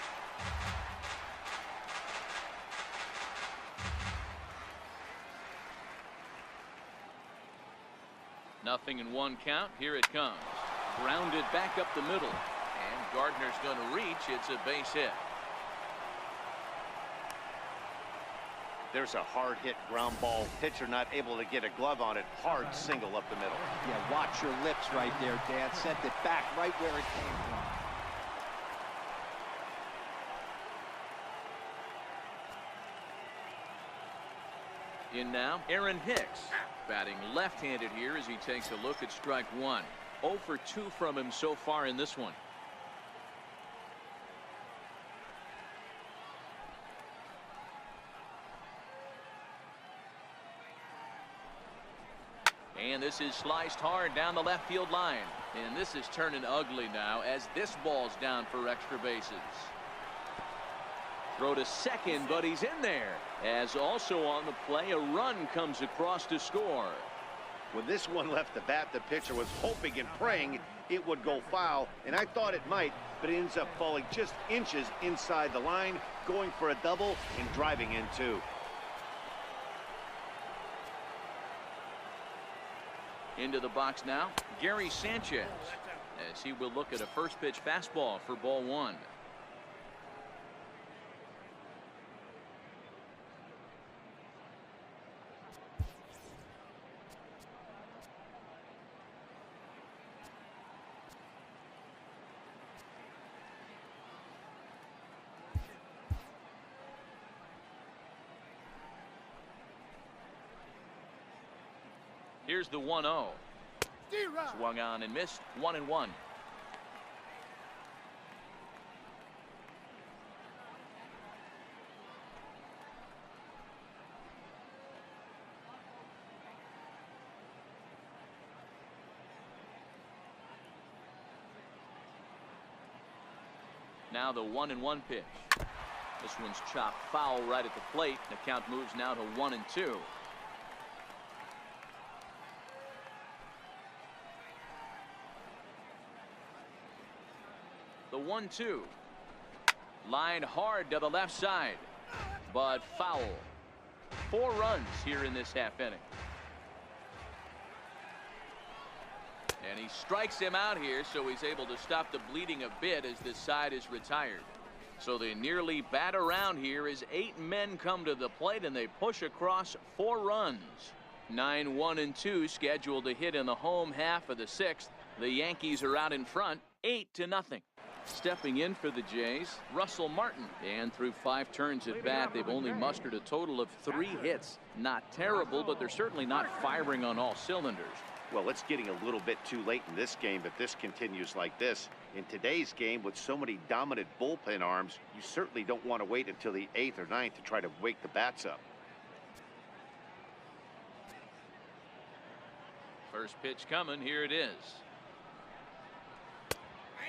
Nothing in 1 count. Here it comes. Grounded back up the middle. And Gardner's going to reach. It's a base hit. There's a hard hit ground ball. Pitcher not able to get a glove on it. Hard single up the middle. Yeah, watch your lips right there, Dan. Sent it back right where it came from. In now, Aaron Hicks. Batting left-handed here as he takes a look at strike one. 0 for 2 from him so far in this one. And this is sliced hard down the left field line. And this is turning ugly now as this ball's down for extra bases. Throw to second, but he's in there. As also on the play, a run comes across to score. When this one left the bat, the pitcher was hoping and praying it would go foul, and I thought it might, but it ends up falling just inches inside the line, going for a double and driving in 2. Into the box now, Gary Sanchez, as he will look at a first pitch fastball for ball 1. Here's the 1-0. Swung on and missed. 1-1. Now the 1-1 pitch. This one's chopped foul right at the plate. The count moves now to 1-2. The 1-2. Lined hard to the left side, but foul. 4 runs here in this half inning. And he strikes him out here, so he's able to stop the bleeding a bit as this side is retired. So they nearly bat around here as 8 men come to the plate and they push across 4 runs. 9-1-2 scheduled to hit in the home half of the 6th. The Yankees are out in front, 8-0. Stepping in for the Jays, Russell Martin. And through 5 turns at bat, they've only mustered a total of 3 hits. Not terrible, but they're certainly not firing on all cylinders. Well, it's getting a little bit too late in this game if this continues like this. In today's game, with so many dominant bullpen arms, you certainly don't want to wait until the 8th or 9th to try to wake the bats up. First pitch coming. Here it is.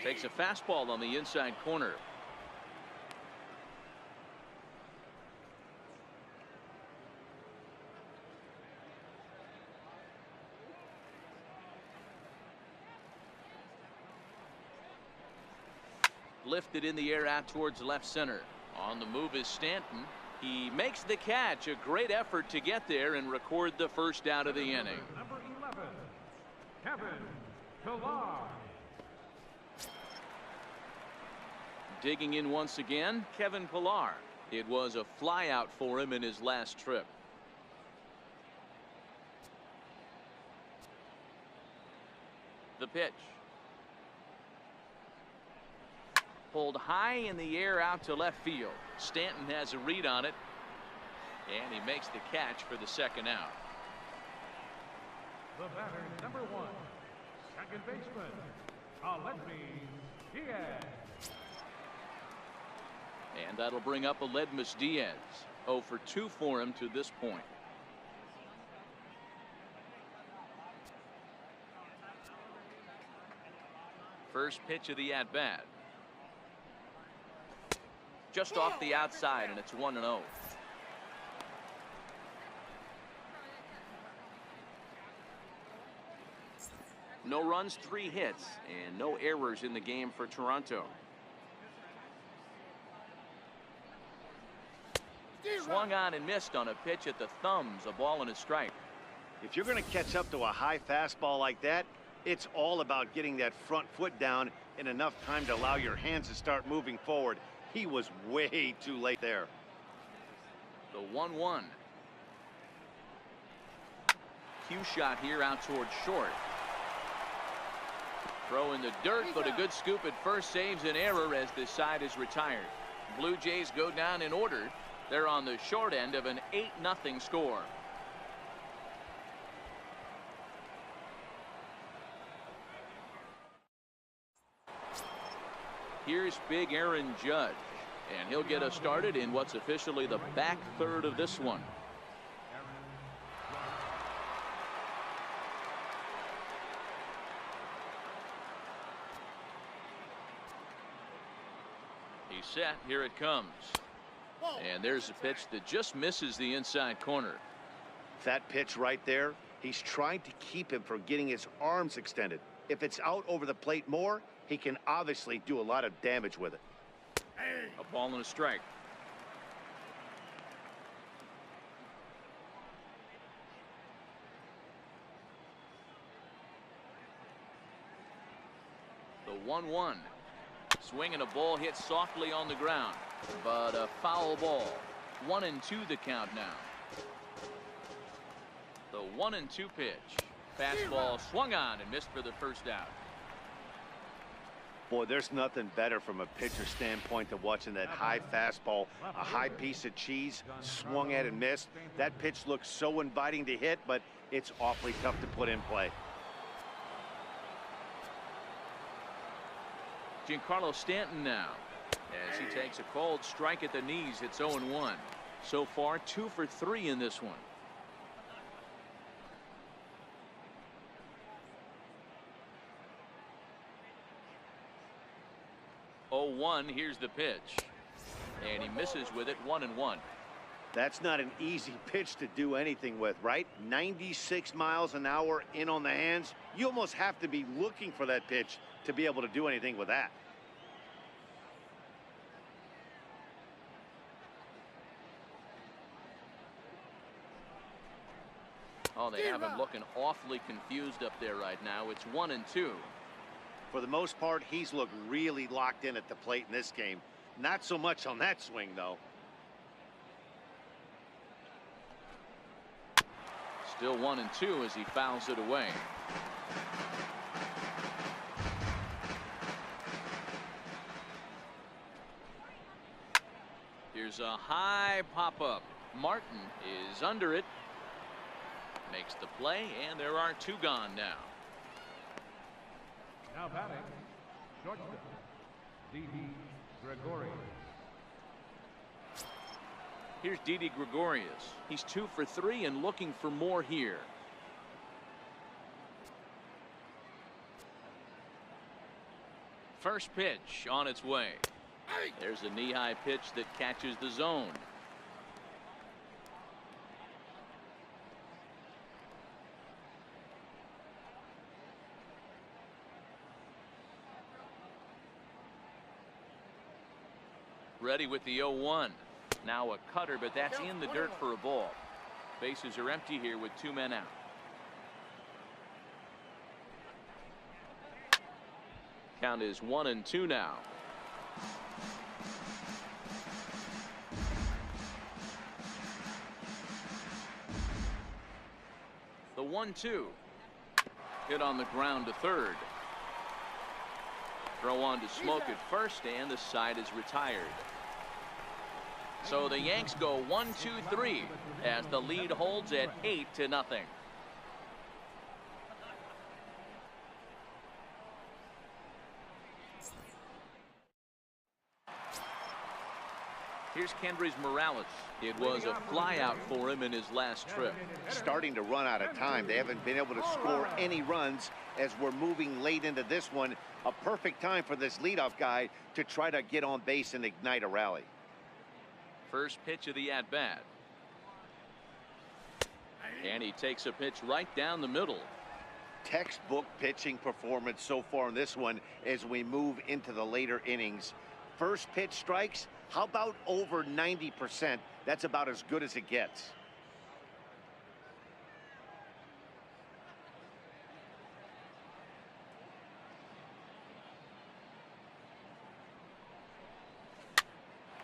Takes a fastball on the inside corner. Lifted in the air out towards left center. On the move is Stanton. He makes the catch. A great effort to get there and record the first out of the inning. Number 11, Kevin Pillar. Digging in once again, Kevin Pillar. It was a flyout for him in his last trip. The pitch. Pulled high in the air out to left field. Stanton has a read on it, and he makes the catch for the second out. The batter, number 1, second baseman, Aledmys Diaz. And that'll bring up Aledmys Diaz. 0 for 2 for him to this point. First pitch of the at-bat. Just off the outside, and it's 1-0. No runs, 3 hits, and no errors in the game for Toronto. Swung on and missed on a pitch at the thumbs. A ball and a strike. If you're going to catch up to a high fastball like that, it's all about getting that front foot down in enough time to allow your hands to start moving forward. He was way too late there. The 1-1. Cue shot here out towards short. Throw in the dirt, but a good scoop at first saves an error as this side is retired. Blue Jays go down in order. They're on the short end of an 8-0 score. Here's big Aaron Judge, and he'll get us started in what's officially the back third of this one. He's set. Here it comes. And there's a pitch that just misses the inside corner. That pitch right there, he's trying to keep him from getting his arms extended. If it's out over the plate more, he can obviously do a lot of damage with it. A ball and a strike. The 1-1. Swing and a ball hit softly on the ground, but a foul ball. 1-2 the count now. The 1-2 pitch. Fastball swung on and missed for the first out. Boy, there's nothing better from a pitcher standpoint than watching that high fastball, a high piece of cheese, swung at and missed. That pitch looks so inviting to hit, but it's awfully tough to put in play. Giancarlo Stanton now, as he takes a called strike at the knees. It's 0-1. So far 2 for 3 in this one. Here's the pitch, and he misses with it. 1-1. That's not an easy pitch to do anything with, right? 96 miles an hour in on the hands. You almost have to be looking for that pitch to be able to do anything with that. Oh, they have him looking awfully confused up there right now. It's 1-2. For the most part, he's looked really locked in at the plate in this game. Not so much on that swing, though. Still 1-2 as he fouls it away. Here's a high pop-up. Martin is under it. Makes the play, and there are 2 gone now. Now batting, shortstop, Didi Gregorius. Here's Didi Gregorius. He's 2 for 3 and looking for more here. First pitch on its way. There's a knee-high pitch that catches the zone. Ready with the 0-1. Now a cutter, but that's in the dirt for a ball. Bases are empty here with 2 men out. Count is 1-2 now. The 1-2. Hit on the ground to third. Throw on to Smoke at first, and the side is retired. So the Yanks go 1-2-3 as the lead holds at 8-0. Here's Kendrys Morales. It was a flyout for him in his last trip. Starting to run out of time. They haven't been able to score any runs as we're moving late into this one. A perfect time for this leadoff guy to try to get on base and ignite a rally. First pitch of the at-bat. And he takes a pitch right down the middle. Textbook pitching performance so far in this one as we move into the later innings. First pitch strikes, how about over 90%? That's about as good as it gets.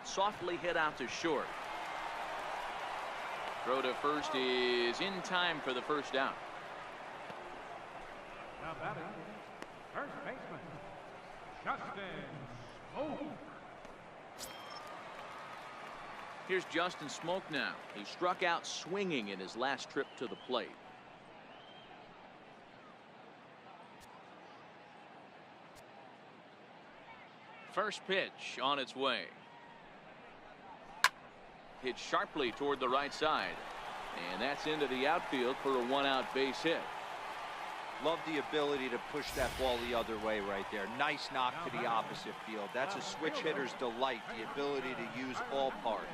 Softly hit out to short. Throw to first is in time for the first out. Now batting, first baseman, Justin Smoke. Here's Justin Smoke now. He struck out swinging in his last trip to the plate. First pitch on its way. Hit sharply toward the right side. And that's into the outfield for a 1-out base hit. Love the ability to push that ball the other way right there. Nice knock to the opposite field. That's a switch hitter's delight, the ability to use all parts.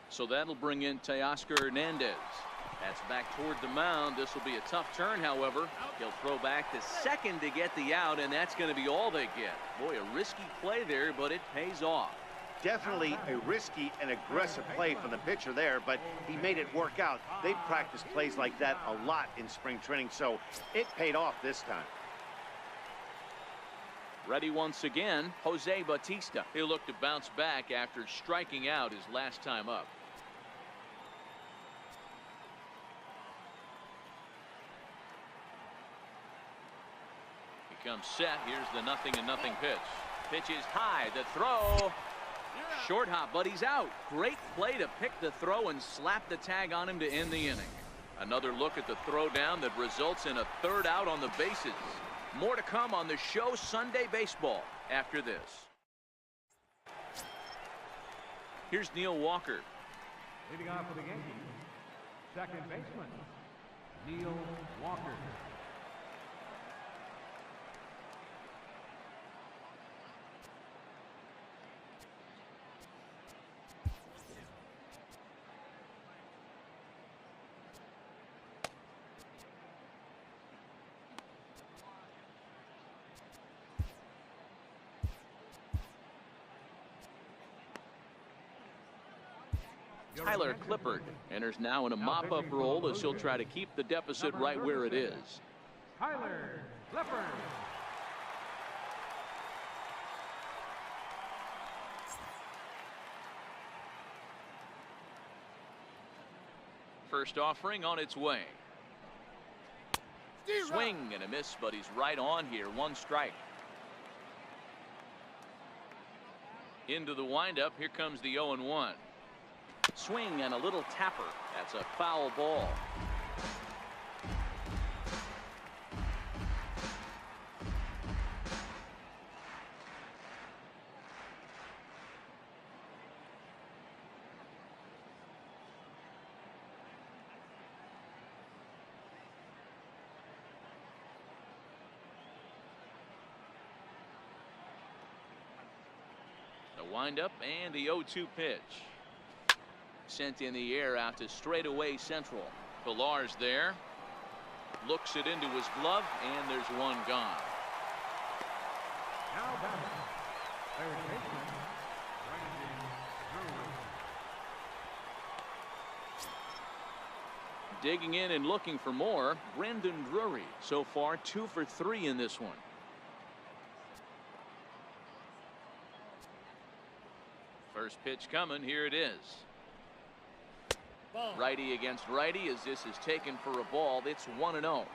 So that'll bring in Teoscar Hernandez. That's back toward the mound. This will be a tough turn, however. He'll throw back to second to get the out, and that's going to be all they get. Boy, a risky play there, but it pays off. Definitely a risky and aggressive play from the pitcher there, but he made it work out. They've practiced plays like that a lot in spring training, so it paid off this time. Ready once again, Jose Bautista. He'll look to bounce back after striking out his last time up. Comes set. Here's the 0-0 pitch. Pitch is high. The throw. Short hop, but he's out. Great play to pick the throw and slap the tag on him to end the inning. Another look at the throw down that results in a third out on the bases. More to come on the show Sunday Baseball after this. Here's Neil Walker. Leading off for the Yankees, second baseman, Neil Walker. Tyler Clippard enters now in a mop-up role as he'll try to keep the deficit right where it is. Tyler Clippard. First offering on its way. Swing and a miss, but he's right on here. 1 strike. Into the windup. Here comes the 0-1. Swing and a little tapper. That's a foul ball. windup and the 0-2 pitch. Sent in the air out to straightaway central. Pillar's there. Looks it into his glove, and there's one gone. Now batting, third baseman, Brandon Drury. Digging in and looking for more, Brandon Drury. So far 2 for 3 in this one. First pitch coming. Here it is. Righty against righty as this is taken for a ball. It's 1-0.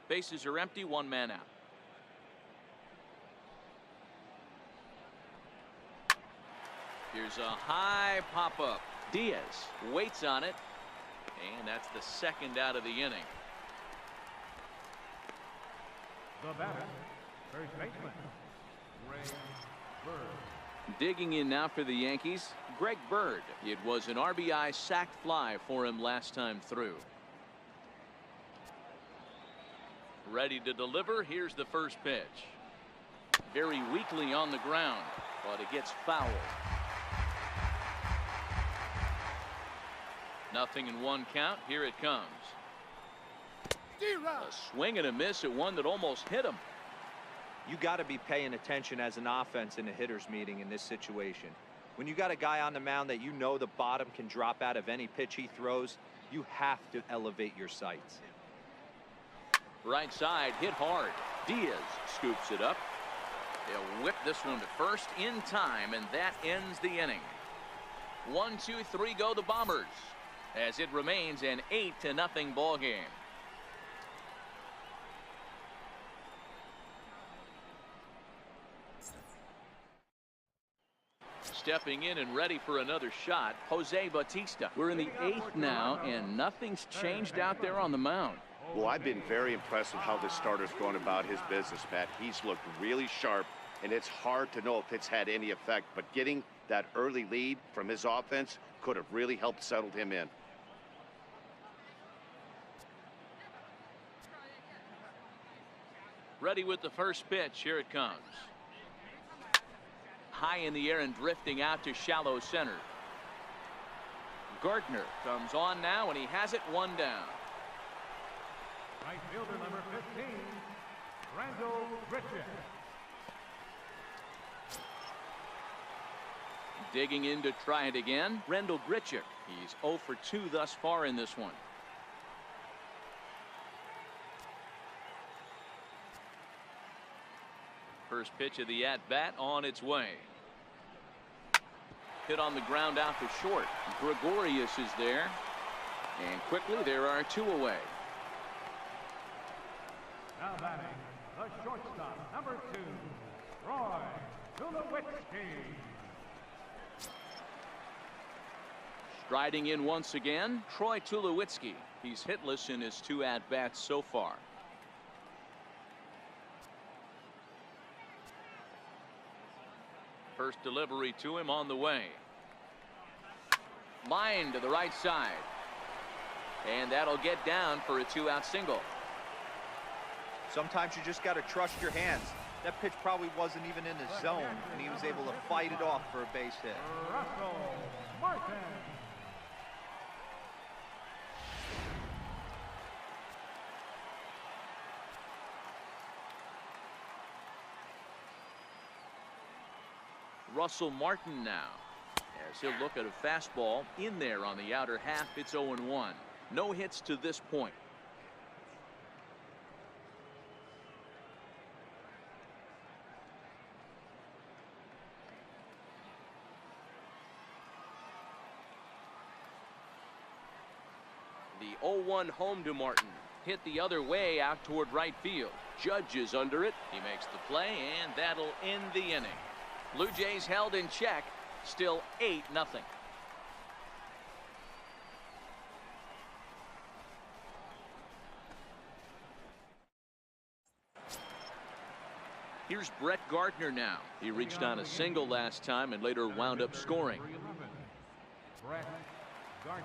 Bases are empty, 1 man out. Here's a high pop up. Diaz waits on it, and that's the second out of the inning. The batter, first baseman, Greg Bird. Digging in now for the Yankees, Greg Bird. It was an RBI sac fly for him last time through. Ready to deliver. Here's the first pitch. Very weakly on the ground, but it gets fouled. 0-1 count. Here it comes. A swing and a miss at one that almost hit him. You got to be paying attention as an offense in a hitter's meeting in this situation. When you got a guy on the mound that you know the bottom can drop out of any pitch he throws, you have to elevate your sights. Right side hit hard. Diaz scoops it up. They'll whip this one to first in time, and that ends the inning. 1, 2, 3 go the Bombers, as it remains an 8-0 ball game. Stepping in and ready for another shot, Jose Bautista. We're in the 8th now, and nothing's changed out there on the mound. Well, I've been very impressed with how this starter's going about his business, Matt. He's looked really sharp, and it's hard to know if it's had any effect, but getting that early lead from his offense could have really helped settle him in. Ready with the first pitch. Here it comes. High in the air and drifting out to shallow center. Gardner comes on now, and he has it 1 down. Right fielder number 15, Randall Grichuk. Digging in to try it again, Randall Grichuk. He's 0 for 2 thus far in this one. First pitch of the at-bat on its way. Hit on the ground out to short. Gregorius is there. And quickly there are 2 away. Now batting, the shortstop, number 2, Roy Tulowitzki. Striding in once again, Troy Tulowitzki. He's hitless in his 2 at-bats so far. First delivery to him on the way. Line to the right side. And that'll get down for a 2-out single. Sometimes you just got to trust your hands. That pitch probably wasn't even in the zone, and he was able to fight it off for a base hit. Russell Martin. Russell Martin now, as he'll look at a fastball in there on the outer half. It's 0-1. No hits to this point. The 0-1 home to Martin. Hit the other way out toward right field. Judge is under it. He makes the play, and that'll end the inning. Blue Jays held in check, still 8-0. Here's Brett Gardner now. He reached on a single last time and later wound up scoring. Brett Gardner.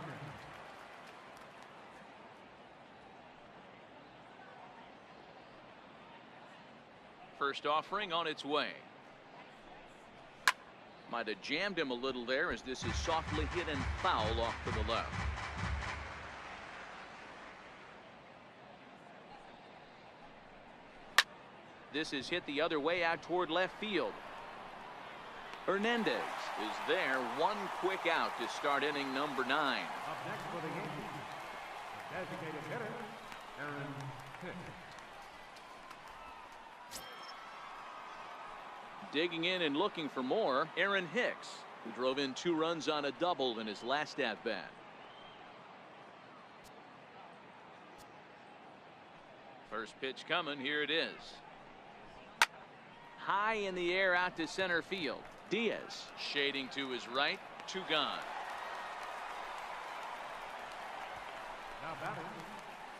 First offering on its way. Might have jammed him a little there as this is softly hit and foul off to the left. This is hit the other way out toward left field. Hernandez is there. One quick out to start inning number 9. Up next for the Yankees, the designated hitter, Aaron Hicks. Digging in and looking for more, Aaron Hicks, who drove in 2 runs on a double in his last at-bat. First pitch coming. Here it is. High in the air out to center field. Diaz shading to his right. 2 gone. Now batting,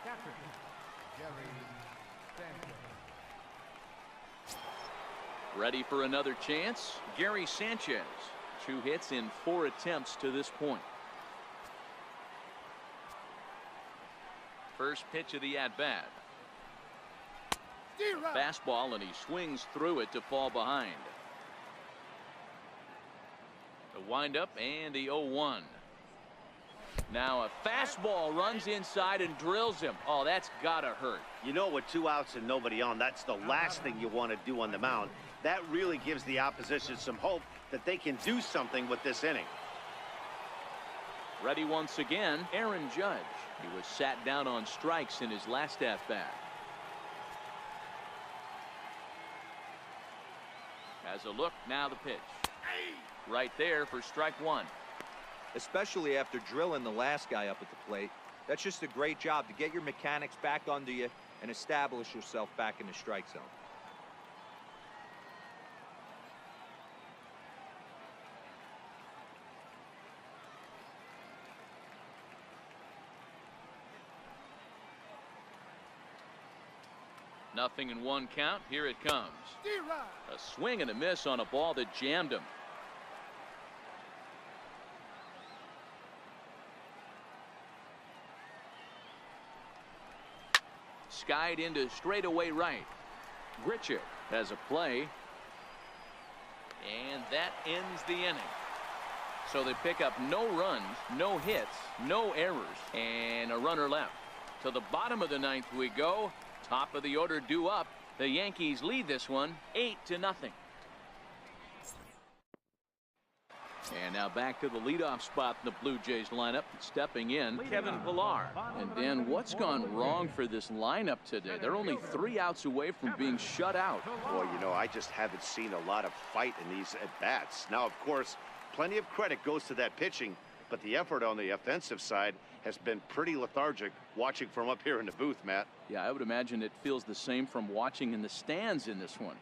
catcher, Gary Sanchez. Ready for another chance. Gary Sanchez. 2 hits in 4 attempts to this point. First pitch of the at-bat. Fastball, and he swings through it to fall behind. The windup and the 0-1. Now a fastball runs inside and drills him. Oh, that's gotta hurt. You know, with 2 outs and nobody on, that's the last thing you want to do on the mound. That really gives the opposition some hope that they can do something with this inning. Ready once again, Aaron Judge. He was sat down on strikes in his last at-bat. Has a look, now the pitch. Right there for strike 1. Especially after drilling the last guy up at the plate. That's just a great job to get your mechanics back under you and establish yourself back in the strike zone. Nothing in 1 count. Here it comes. A swing and a miss on a ball that jammed him. Skied into straightaway right. Grichuk has a play. And that ends the inning. So they pick up no runs, no hits, no errors, and a runner left. To the bottom of the 9th we go. Top of the order due up. The Yankees lead this one 8-0. And now back to the leadoff spot in the Blue Jays lineup. Stepping in, Kevin Pillar. And Dan, what's gone wrong for this lineup today? They're only 3 outs away from being shut out. Well, you know, I just haven't seen a lot of fight in these at-bats. Now, of course, plenty of credit goes to that pitching, but the effort on the offensive side has been pretty lethargic watching from up here in the booth, Matt. Yeah, I would imagine it feels the same from watching in the stands in this one.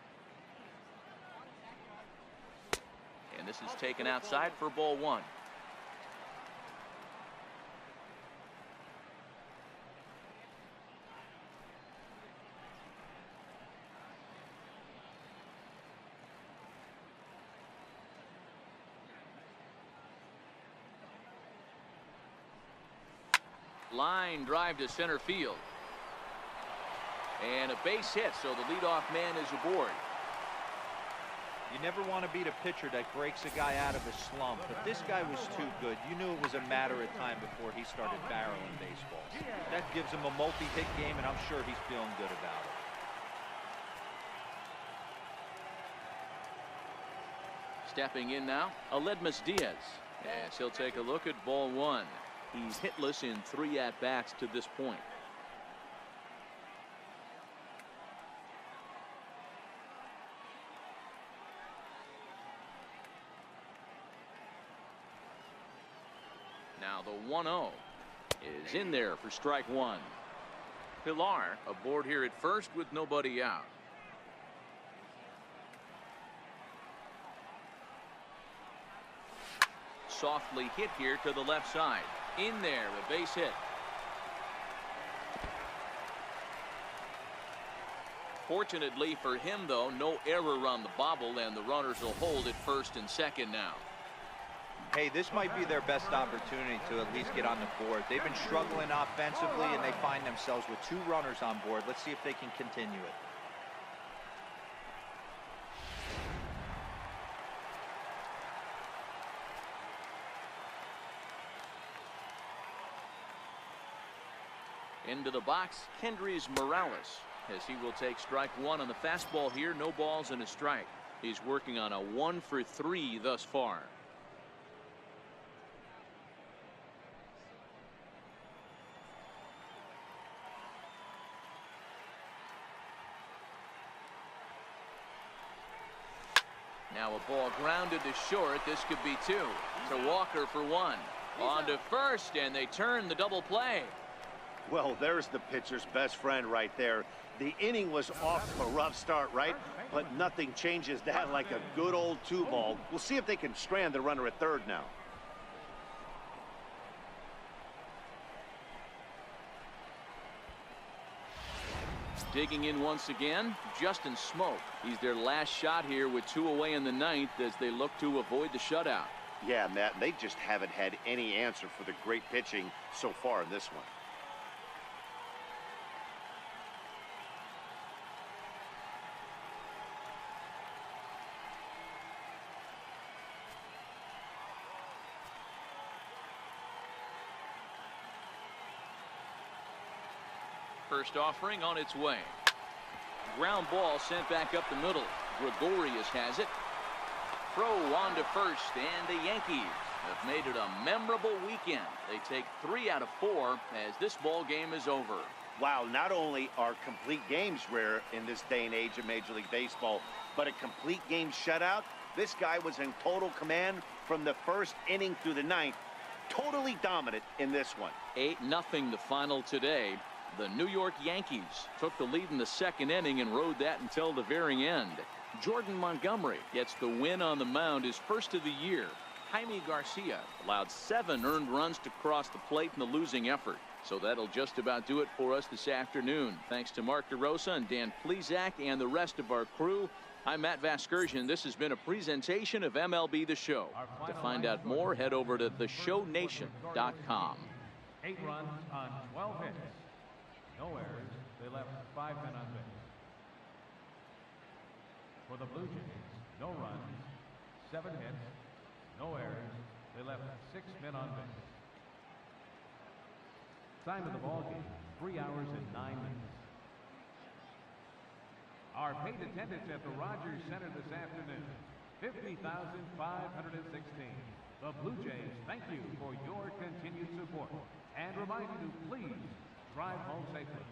And this is taken outside for ball 1. Line drive to center field. And a base hit, so the leadoff man is aboard. You never want to beat a pitcher that breaks a guy out of a slump, but this guy was too good. You knew it was a matter of time before he started barreling baseballs. That gives him a multi-hit game, and I'm sure he's feeling good about it. Stepping in now, Aledmus Diaz. As he'll take a look at ball 1. He's hitless in 3 at-bats to this point. Now the 1-0 is in there for strike 1. Pillar aboard here at first with nobody out. Softly hit here to the left side. In there, a base hit. Fortunately for him, though, no error on the bobble, and the runners will hold at first and second now. Hey, this might be their best opportunity to at least get on the board. They've been struggling offensively, and they find themselves with 2 runners on board. Let's see if they can continue it. Into the box, Kendrys Morales, as he will take strike one on the fastball here. No balls and a strike. He's working on a 1-for-3 thus far. Now a ball grounded to short. This could be two. To Walker for one. On to first, and they turn the double play. Well, there's the pitcher's best friend right there. The inning was off to a rough start, right? But nothing changes that like a good old 2-ball. We'll see if they can strand the runner at third now. Digging in once again, Justin Smoke. He's their last shot here with 2 away in the ninth as they look to avoid the shutout. Yeah, Matt, they just haven't had any answer for the great pitching so far in this one. First offering on its way. Ground ball sent back up the middle. Gregorius has it. Throw on to first, and the Yankees have made it a memorable weekend. They take 3 out of 4 as this ball game is over. Wow, not only are complete games rare in this day and age of Major League Baseball, but a complete game shutout. This guy was in total command from the first inning through the ninth. Totally dominant in this one. 8-0 the final today. The New York Yankees took the lead in the second inning and rode that until the very end. Jordan Montgomery gets the win on the mound, his first of the year. Jaime Garcia allowed 7 earned runs to cross the plate in the losing effort. So that'll just about do it for us this afternoon. Thanks to Mark DeRosa and Dan Plesac and the rest of our crew. I'm Matt Vasgersian. This has been a presentation of MLB The Show. To find out more, head over to theshownation.com. 8 runs on 12 hits. No errors. They left 5 men on base. For the Blue Jays, no runs, 7 hits, no errors. They left 6 men on base. Time of the ball game, 3 hours and 9 minutes. Our paid attendance at the Rogers Center this afternoon, 50,516. The Blue Jays thank you for your continued support and remind you to please drive home safely.